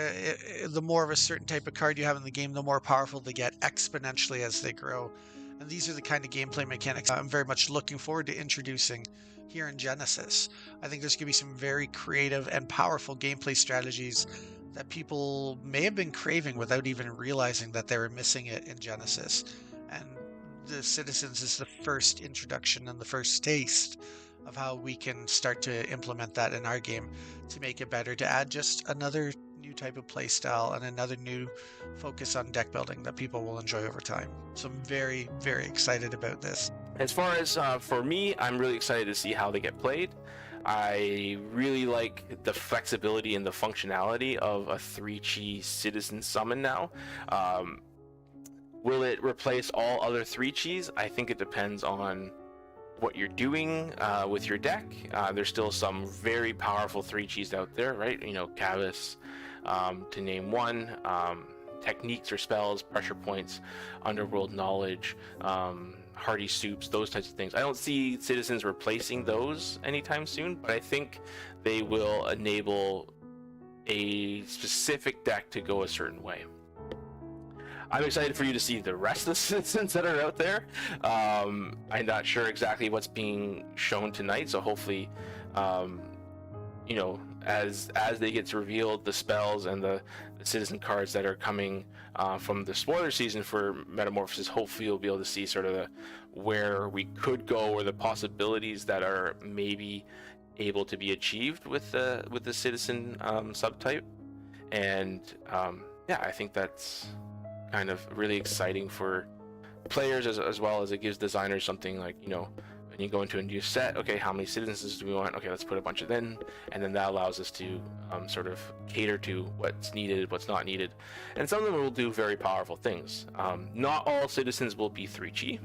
the more of a certain type of card you have in the game, the more powerful they get exponentially as they grow. And these are the kind of gameplay mechanics I'm very much looking forward to introducing here in Genesis. I think there's going to be some very creative and powerful gameplay strategies that people may have been craving without even realizing that they were missing it in Genesis. And the Citizens is the first introduction and the first taste of how we can start to implement that in our game to make it better, to add just another new type of play style and another new focus on deck building that people will enjoy over time. So I'm very, very excited about this. As far as for me, I'm really excited to see how they get played. I really like the flexibility and the functionality of a 3-chi citizen summon now. Will it replace all other 3-chis? I think it depends on what you're doing with your deck. There's still some very powerful 3-chis out there, right? Cavus, to name one. Techniques or spells, pressure points, underworld knowledge, hearty soups, those types of things. I don't see citizens replacing those anytime soon, but I think they will enable a specific deck to go a certain way. I'm excited for you to see the rest of the citizens that are out there. I'm not sure exactly what's being shown tonight, so hopefully, you know, as they get revealed, the spells and the citizen cards that are coming from the spoiler season for Metamorphosis, hopefully you'll be able to see sort of where we could go, or the possibilities that are maybe able to be achieved with the citizen subtype. And yeah, I think that's kind of really exciting for players, as well as it gives designers something like, you know, when you go into a new set, okay, how many citizens do we want? Okay, let's put a bunch of them, and then that allows us to sort of cater to what's needed, what's not needed, and some of them will do very powerful things. Not all citizens will be 3G.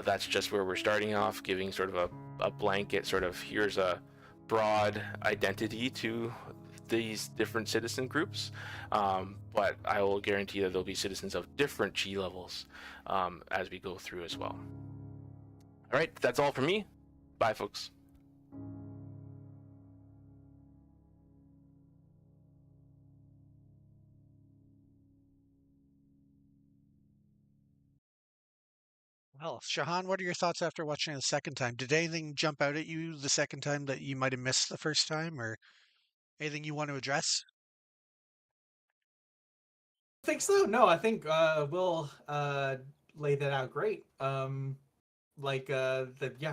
That's just where we're starting off, giving sort of a blanket sort of, here's a broad identity to these different citizen groups, but I will guarantee that there'll be citizens of different G levels as we go through as well. All right, that's all for me. Bye, folks. Well, Shahan, what are your thoughts after watching it the second time? Did anything jump out at you the second time that you might have missed the first time, or anything you want to address? I think so. No, I think we'll lay that out great. Yeah,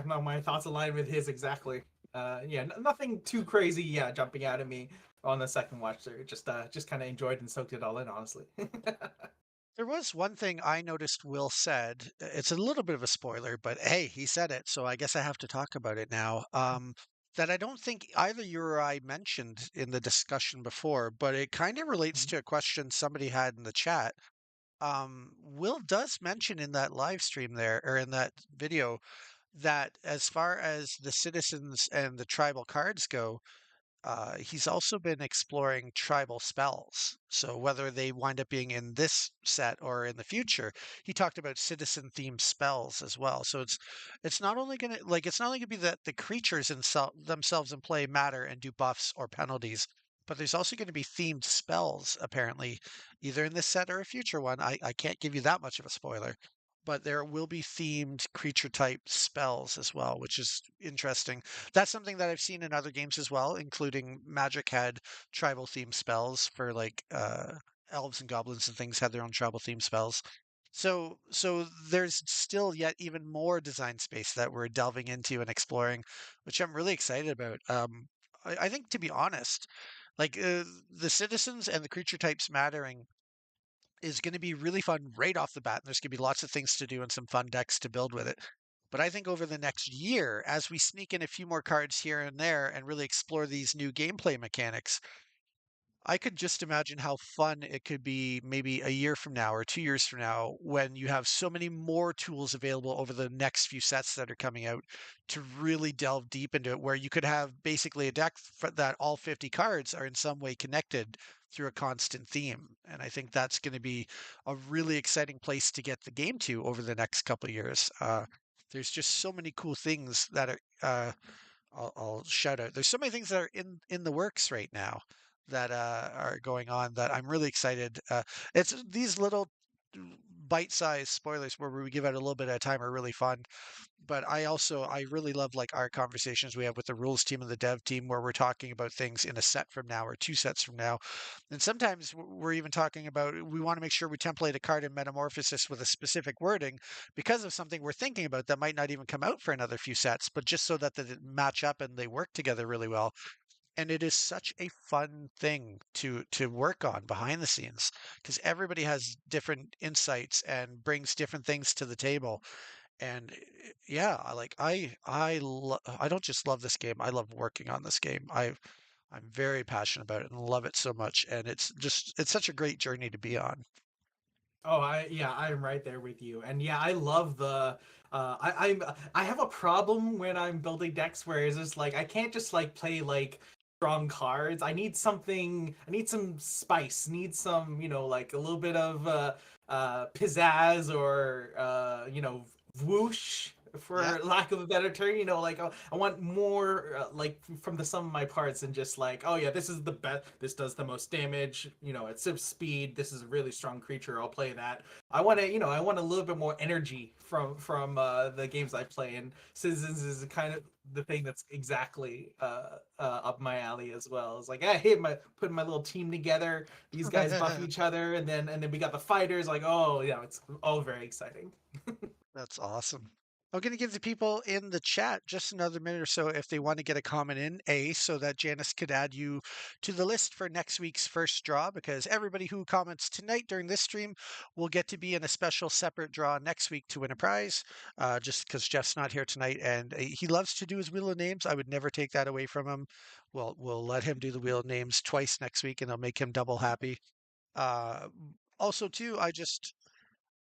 no, my thoughts align with his exactly. Yeah, nothing too crazy. Yeah, jumping out at me on the second watch there. Just kind of enjoyed and soaked it all in, honestly. There was one thing I noticed Will said. It's a little bit of a spoiler, but hey, he said it, so I guess I have to talk about it now. That I don't think either you or I mentioned in the discussion before, but it kind of relates to a question somebody had in the chat. Will does mention in that live stream there, or in that video, that as far as the citizens and the tribal cards go, he's also been exploring tribal spells. So whether they wind up being in this set or in the future, he talked about citizen themed spells as well. So it's not only gonna it's not only gonna be that the creatures themselves in play matter and do buffs or penalties, but there's also going to be themed spells apparently, either in this set or a future one. I can't give you that much of a spoiler, but there will be themed creature type spells as well, which is interesting. That's something that I've seen in other games as well, including Magic had tribal themed spells for elves and goblins and things had their own tribal themed spells. So there's still yet even more design space that we're delving into and exploring, which I'm really excited about. I think, to be honest, the citizens and the creature types mattering is going to be really fun right off the bat. And there's going to be lots of things to do and some fun decks to build with it. But I think over the next year, as we sneak in a few more cards here and there and really explore these new gameplay mechanics, I could just imagine how fun it could be maybe a year from now or 2 years from now when you have so many more tools available over the next few sets that are coming out to really delve deep into it, where you could have basically a deck that all 50 cards are in some way connected through a constant theme. And I think that's going to be a really exciting place to get the game to over the next couple of years. There's just so many cool things that are. I'll shout out. There's so many things that are in the works right now that are going on that I'm really excited. It's these little bite-sized spoilers where we give out a little bit at a time are really fun. But I really love like our conversations we have with the rules team and the dev team where we're talking about things in a set from now or two sets from now. And sometimes we're even talking about we want to make sure we template a card in Metamorphosis with a specific wording because of something we're thinking about that might not even come out for another few sets, but just so that they match up and they work together really well. And it is such a fun thing to work on behind the scenes because everybody has different insights and brings different things to the table. And yeah, I don't just love this game, I love working on this game. I'm very passionate about it and love it so much, and it's such a great journey to be on. Oh, I'm right there with you. And yeah, I love the I have a problem when I'm building decks where it's just like I can't just like play like strong cards. I need something, I need some spice, need some, like a little bit of pizzazz or whoosh Yeah. for lack of a better term. Like I want more like from the sum of my parts, and just like, oh yeah, this is the best. This does the most damage. At civ speed. This is a really strong creature. I'll play that. I want a little bit more energy from the games I play, and Citizens is kind of the thing that's exactly up my alley as well. It's like, hey, putting my little team together. These guys buff each other, and then we got the fighters. Like, oh yeah, it's all very exciting. That's awesome. I'm going to give the people in the chat just another minute or so if they want to get a comment in, so that Janice could add you to the list for next week's first draw, because everybody who comments tonight during this stream will get to be in a special separate draw next week to win a prize, just because Jeff's not here tonight, and he loves to do his Wheel of Names. I would never take that away from him. We'll let him do the Wheel of Names twice next week, and it'll make him double happy. Uh, Also, too,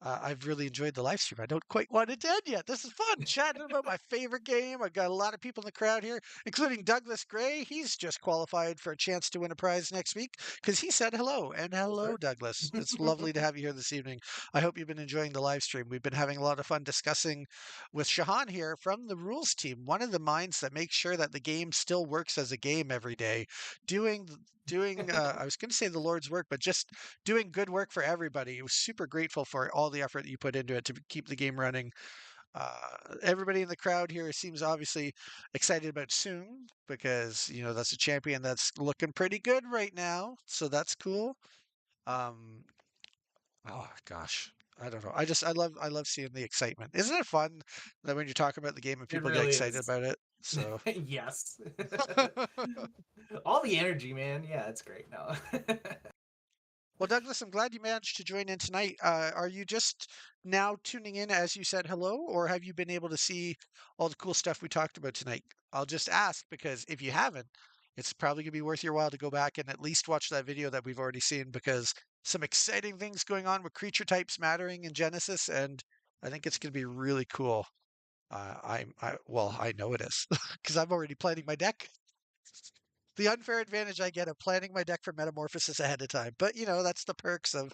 I've really enjoyed the live stream. I don't quite want it to end yet. This is fun, chatting about my favorite game. I've got a lot of people in the crowd here, including Douglas Gray. He's just qualified for a chance to win a prize next week because he said hello. And Yes, hello, sir. Douglas. It's lovely to have you here this evening. I hope you've been enjoying the live stream. We've been having a lot of fun discussing with Shahan here from the rules team, one of the minds that makes sure that the game still works as a game every day, doing I was going to say the Lord's work, but just doing good work for everybody. He was super grateful for all the effort that you put into it to keep the game running. Everybody in the crowd here seems obviously excited about Soon because that's a champion that's looking pretty good right now. So that's cool. Um, oh gosh, I don't know. I love seeing the excitement. Isn't it fun that when you're talking about the game and It people get really excited is. about it? So. Yes. All the energy, man. Yeah, it's great. No. Well, Douglas, I'm glad you managed to join in tonight. Are you just now tuning in as you said hello, or have you been able to see all the cool stuff we talked about tonight? I'll just ask because if you haven't, it's probably going to be worth your while to go back and at least watch that video that we've already seen, because some exciting things going on with creature types mattering in Genesis, and I think it's going to be really cool. Well, I know it is because I'm already planning my deck. The unfair advantage I get of planning my deck for Metamorphosis ahead of time. But that's the perks of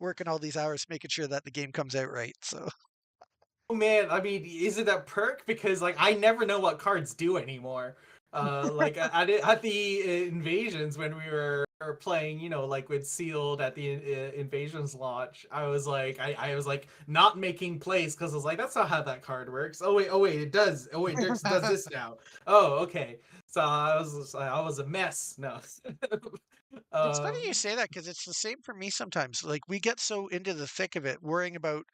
working all these hours, making sure that the game comes out right. So Oh man, I mean, is it a perk? Because like I never know what cards do anymore. Like at the invasions when we were playing, like with sealed at the invasions launch, I was like not making plays because I was like, that's not how that card works. Oh wait, it does. Oh wait, Dirks does this now. Oh okay. So I was a mess. No. it's funny you um, say that because it's the same for me sometimes. Like we get so into the thick of it, worrying about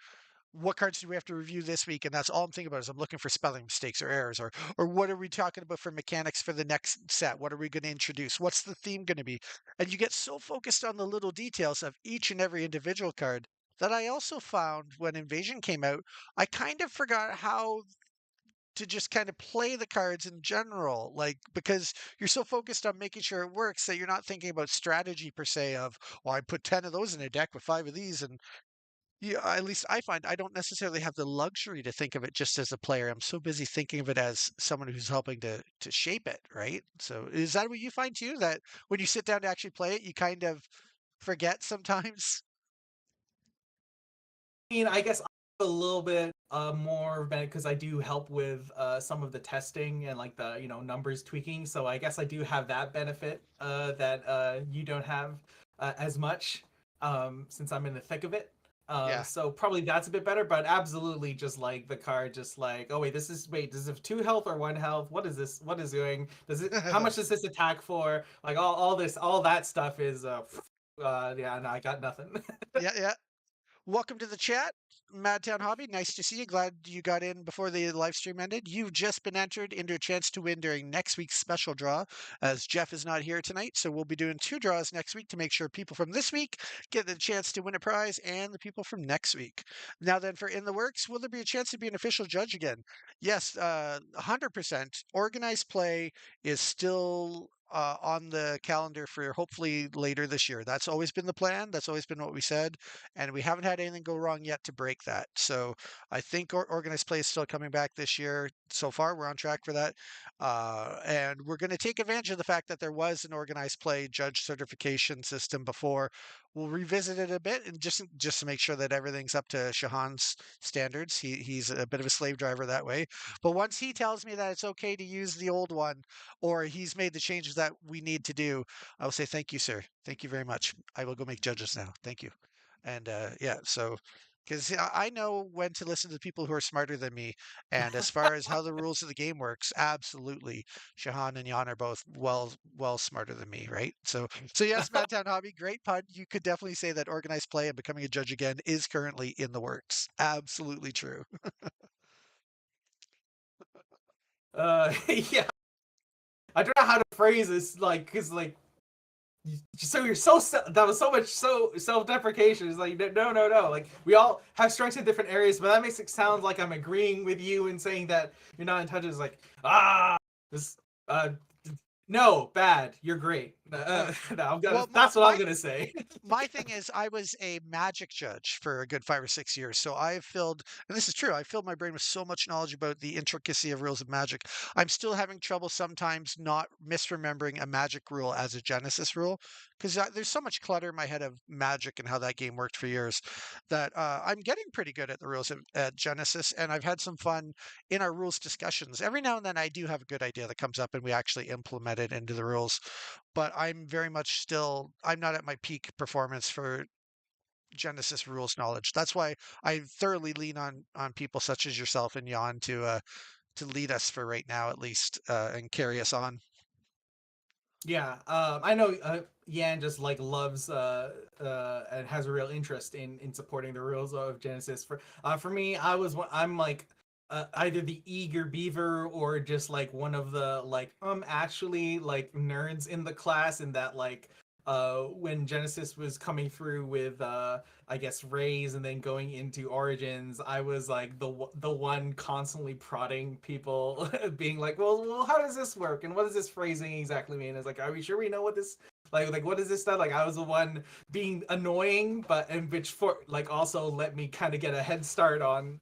what cards do we have to review this week, and that's all I'm thinking about is I'm looking for spelling mistakes or errors, or what are we talking about for mechanics for the next set? What are we going to introduce? What's the theme going to be? And you get so focused on the little details of each and every individual card that I also found when Invasion came out, I kind of forgot how to just kind of play the cards in general, like because you're so focused on making sure it works that you're not thinking about strategy per se of, well, I put 10 of those in a deck with 5 of these. And yeah, at least I find I don't necessarily have the luxury to think of it just as a player. I'm so busy thinking of it as someone who's helping to shape it, right? So is that what you find too, that when you sit down to actually play it, you kind of forget sometimes? mean, I guess a little bit more because I do help with some of the testing and like the numbers tweaking. So I guess I do have that benefit that you don't have as much since I'm in the thick of it. Yeah. So probably that's a bit better, but absolutely just like the card, just like, oh wait, does it have 2 health or 1 health? What is this? What is doing? How much does this attack for? Like all that stuff is yeah, no, I got nothing. Yeah, yeah. Welcome to the chat, Madtown Hobby. Nice to see you. Glad you got in before the live stream ended. You've just been entered into a chance to win during next week's special draw, as Jeff is not here tonight. So we'll be doing 2 draws next week to make sure people from this week get the chance to win a prize and the people from next week. Now then, for In the Works, will there be a chance to be an official judge again? Yes, 100%. Organized play is still on the calendar for hopefully later this year. That's always been the plan. That's always been what we said, and we haven't had anything go wrong yet to break that. So I think organized play is still coming back this year. So far, we're on track for that, and we're going to take advantage of the fact that there was an organized play judge certification system before. We'll revisit it a bit, and just to make sure that everything's up to Shahan's standards. He's a bit of a slave driver that way. But once he tells me that it's okay to use the old one, or he's made the changes that we need to do, I will say, thank you, sir. Thank you very much. I will go make judges now. Thank you. And yeah, so because I know when to listen to the people who are smarter than me. And as far as how the rules of the game works, absolutely, Shahan and Jan are both well smarter than me, right? So yes, Madtown Hobby, great pun. You could definitely say that organized play and becoming a judge again is currently in the works. Absolutely true. Yeah, I don't know how to phrase this, like, because like, so you're so that was so much self-deprecation. It's like no, like we all have strengths in different areas, but that makes it sound like I'm agreeing with you and saying that you're not in touch. Is like this no, bad, you're great. No, Well, that's what I'm gonna say. my thing is I was a magic judge for a good 5 or 6 years. So I've filled, and this is true, I filled my brain with so much knowledge about the intricacy of rules of magic. I'm still having trouble sometimes not misremembering a magic rule as a Genesis rule because there's so much clutter in my head of magic and how that game worked for years that I'm getting pretty good at the rules at Genesis. And I've had some fun in our rules discussions. Every now and then I do have a good idea that comes up and we actually implement it into the rules, but I'm very much still I'm not at my peak performance for Genesis rules knowledge. That's why I thoroughly lean on people such as yourself and Jan to lead us for right now at least and carry us on. Yeah, I know Yan just like loves and has a real interest in supporting the rules of Genesis. For me, I'm like either the eager beaver or just like one of the like actually like nerds in the class, in that like when Genesis was coming through with I guess Rays and then going into Origins, I was like the one constantly prodding people, being like, well, how does this work and what does this phrasing exactly mean? It's like, are we sure we know what this like what is this stuff? Like I was the one being annoying, but and which for like also let me kind of get a head start on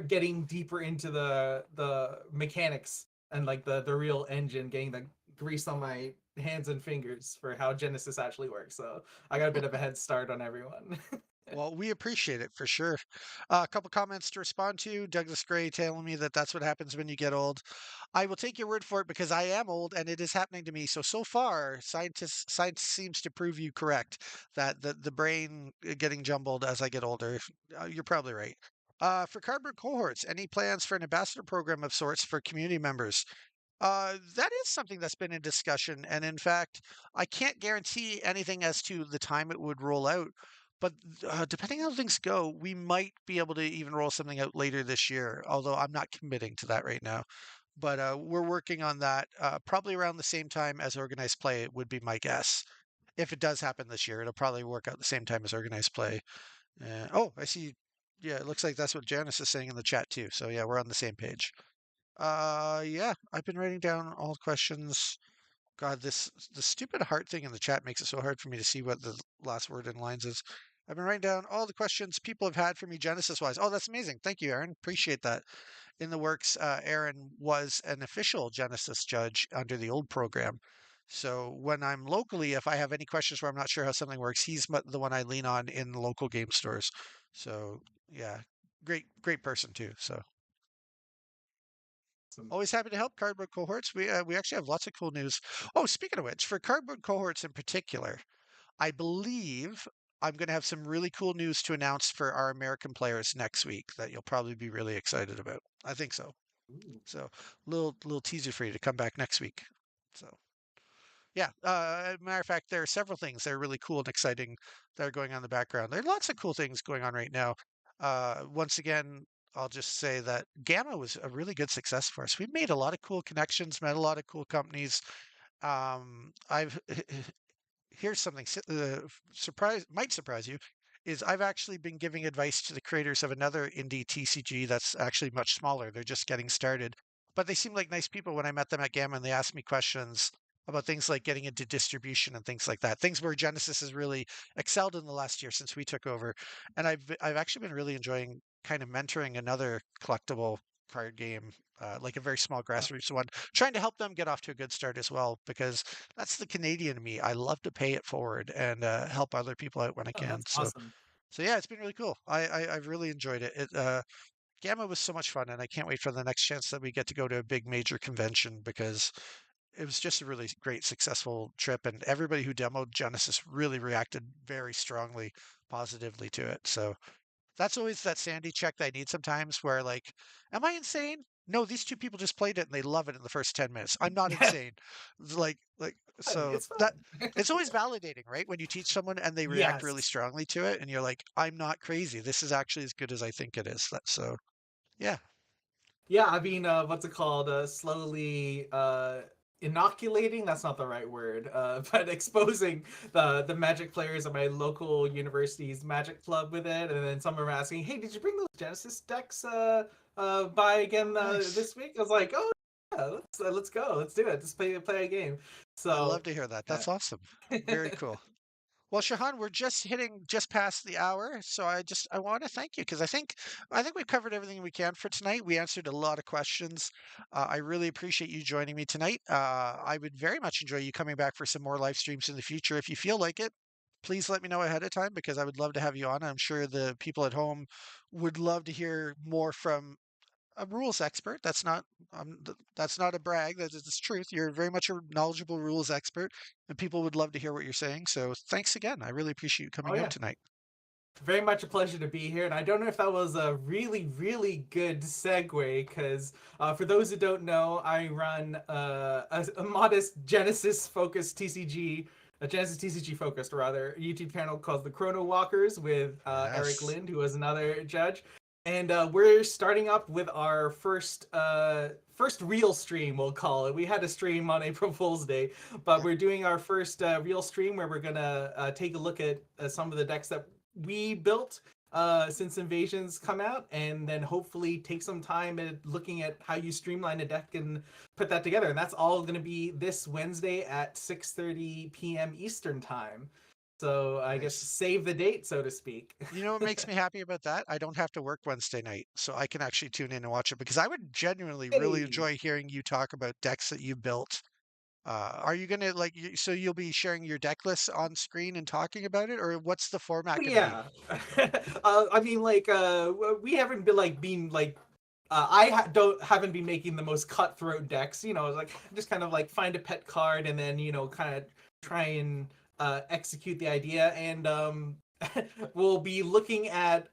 getting deeper into the mechanics and like the real engine, getting the grease on my hands and fingers for how Genesis actually works. So I got a bit of a head start on everyone. Well, we appreciate it for sure. A couple comments to respond to. Douglas Gray telling me that that's what happens when you get old. I will take your word for it because I am old and it is happening to me. So far, science seems to prove you correct that the brain getting jumbled as I get older. You're probably right. For cardboard cohorts, any plans for an ambassador program of sorts for community members? That is something that's been in discussion, and in fact, I can't guarantee anything as to the time it would roll out. But depending on how things go, we might be able to even roll something out later this year. Although I'm not committing to that right now. But we're working on that probably around the same time as organized play would be my guess. If it does happen this year, it'll probably work out the same time as organized play. Oh, I see. Yeah, it looks like that's what Janice is saying in the chat too. So yeah, we're on the same page. Yeah, I've been writing down all the questions. God, the stupid heart thing in the chat makes it so hard for me to see what the last word in lines is. I've been writing down all the questions people have had for me Genesis wise. Oh, that's amazing. Thank you, Aaron. Appreciate that. In the works, Aaron was an official Genesis judge under the old program. So when I'm locally, if I have any questions where I'm not sure how something works, he's the one I lean on in the local game stores. So yeah, great person too. So always happy to help cardboard cohorts. We actually have lots of cool news. Oh, speaking of which, for cardboard cohorts in particular, I believe I'm going to have some really cool news to announce for our American players next week that you'll probably be really excited about. I think so. So, little teaser for you to come back next week. So, yeah. Matter of fact, there are several things that are really cool and exciting that are going on in the background. There are lots of cool things going on right now. Once again, I'll just say that Gamma was a really good success for us. We've made a lot of cool connections, met a lot of cool companies. I've here's something might surprise you is I've actually been giving advice to the creators of another indie TCG that's actually much smaller. They're just getting started, but they seem like nice people when I met them at Gamma and they asked me questions. about things like getting into distribution and things like that. Things where Genesis has really excelled in the last year since we took over. And I've actually been really enjoying kind of mentoring another collectible card game, like a very small grassroots one, trying to help them get off to a good start as well, because that's the Canadian in me. I love to pay it forward and help other people out when I Oh, can. that's awesome. So yeah, it's been really cool. I've really enjoyed it. Gamma was so much fun, and I can't wait for the next chance that we get to go to a big major convention, because it was just a really great, successful trip, and everybody who demoed Genesis really reacted very strongly, positively to it. So that's always that sanity check that I need sometimes, where like, am I insane? No, these two people just played it and they love it in the first 10 minutes. I'm not insane. It's like so It's that fun. it's always validating, right? When you teach someone and they react really Yes. strongly to it, and you're like, I'm not crazy. This is actually as good as I think it is. So yeah. Yeah, I mean, what's it called? Slowly inoculating, that's not the right word, but exposing the Magic players at my local university's Magic club with it, and then some are asking, "Hey, did you bring those Genesis decks by again Nice. this week?" I was like, "Oh yeah, let's go, let's do it, let's play a game." I love So, to hear that. yeah. That's awesome. Very cool. Well, Shahan, we're just hitting just past the hour, so I want to thank you, because I think we've covered everything we can for tonight. We answered a lot of questions. I really appreciate you joining me tonight. I would very much enjoy you coming back for some more live streams in the future. If you feel like it, please let me know ahead of time, because I would love to have you on. I'm sure the people at home would love to hear more from a rules expert. That's not a brag. That is the truth. You're very much a knowledgeable rules expert, and people would love to hear what you're saying. So thanks again. I really appreciate you Oh coming out yeah, tonight. very much a pleasure to be here. And I don't know if that was a really, really good segue, because for those who don't know, I run a modest Genesis focused TCG, a Genesis TCG focused rather, YouTube channel called The Chrono Walkers with Eric Yes. Lind, who is another judge. And we're starting up with our first real stream, we'll call it. We had a stream on April Fool's Day, but Yeah. we're doing our first real stream where we're gonna take a look at some of the decks that we built since Invasions come out, and then hopefully take some time at looking at how you streamline a deck and put that together. And that's all going to be this Wednesday at 6:30 p.m. Eastern time. So I guess Nice. save the date, so to speak. You know what makes me happy about that? I don't have to work Wednesday night, so I can actually tune in and watch it, because I would genuinely really Hey, enjoy hearing you talk about decks that you built. Are you gonna so you'll be sharing your deck list on screen and talking about it, or what's the format gonna be? yeah. I mean, like, we haven't been like being like don't haven't been making the most cutthroat decks. You know, like just kind of like find a pet card and then kind of try and execute the idea. And we'll be looking at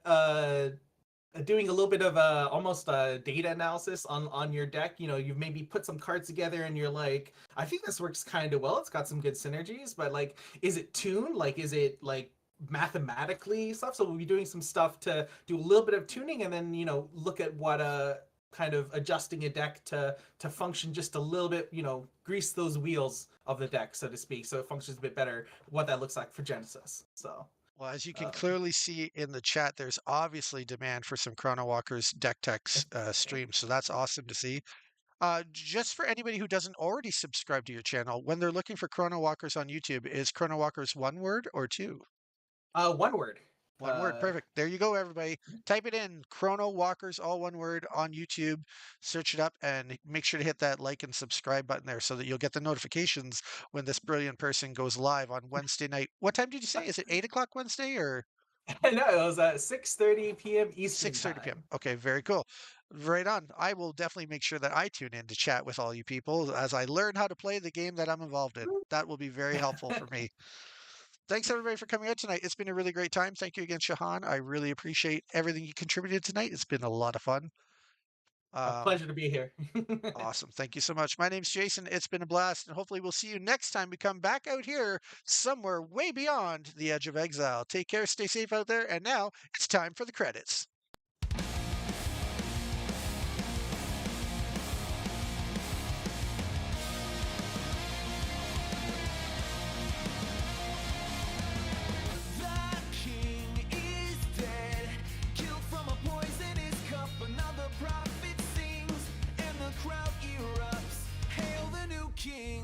doing a little bit of almost a data analysis on your deck. You know, you've maybe put some cards together and you're like, I think this works kind of well. It's got some good synergies, but like, is it tuned? Like, is it like mathematically stuff? So we'll be doing some stuff to do a little bit of tuning, and then look at what kind of adjusting a deck to function just a little bit, grease those wheels of the deck, so to speak, so it functions a bit better, what that looks like for Genesis. So Well, as you can um, clearly see in the chat, there's obviously demand for some Chrono Walkers deck techs streams, so that's awesome to see. Just for anybody who doesn't already subscribe to your channel, when they're looking for Chrono Walkers on YouTube, is Chrono Walkers one word or two? one word. One word, perfect. There you go, everybody. Type it in, Chrono Walkers, all one word, on YouTube. Search it up and make sure to hit that like and subscribe button there, so that you'll get the notifications when this brilliant person goes live on Wednesday night. What time did you say? Is it 8 o'clock Wednesday, or No, it was at 6:30 p.m. Eastern 6:30 p.m.? time. Okay, very cool. Right on. I will definitely make sure that I tune in to chat with all you people as I learn how to play the game that I'm involved in. That will be very helpful for me. Thanks everybody for coming out tonight. It's been a really great time. Thank you again, Shahan. I really appreciate everything you contributed tonight. It's been a lot of fun. A Um, pleasure to be here. awesome. Thank you so much. My name's Jason. It's been a blast, and hopefully we'll see you next time we come back out here somewhere way beyond the edge of exile. Take care, stay safe out there, and now it's time for the credits. The king is dead, killed from a poisonous cup. Another prophet sings, and the crowd erupts. Hail the new king.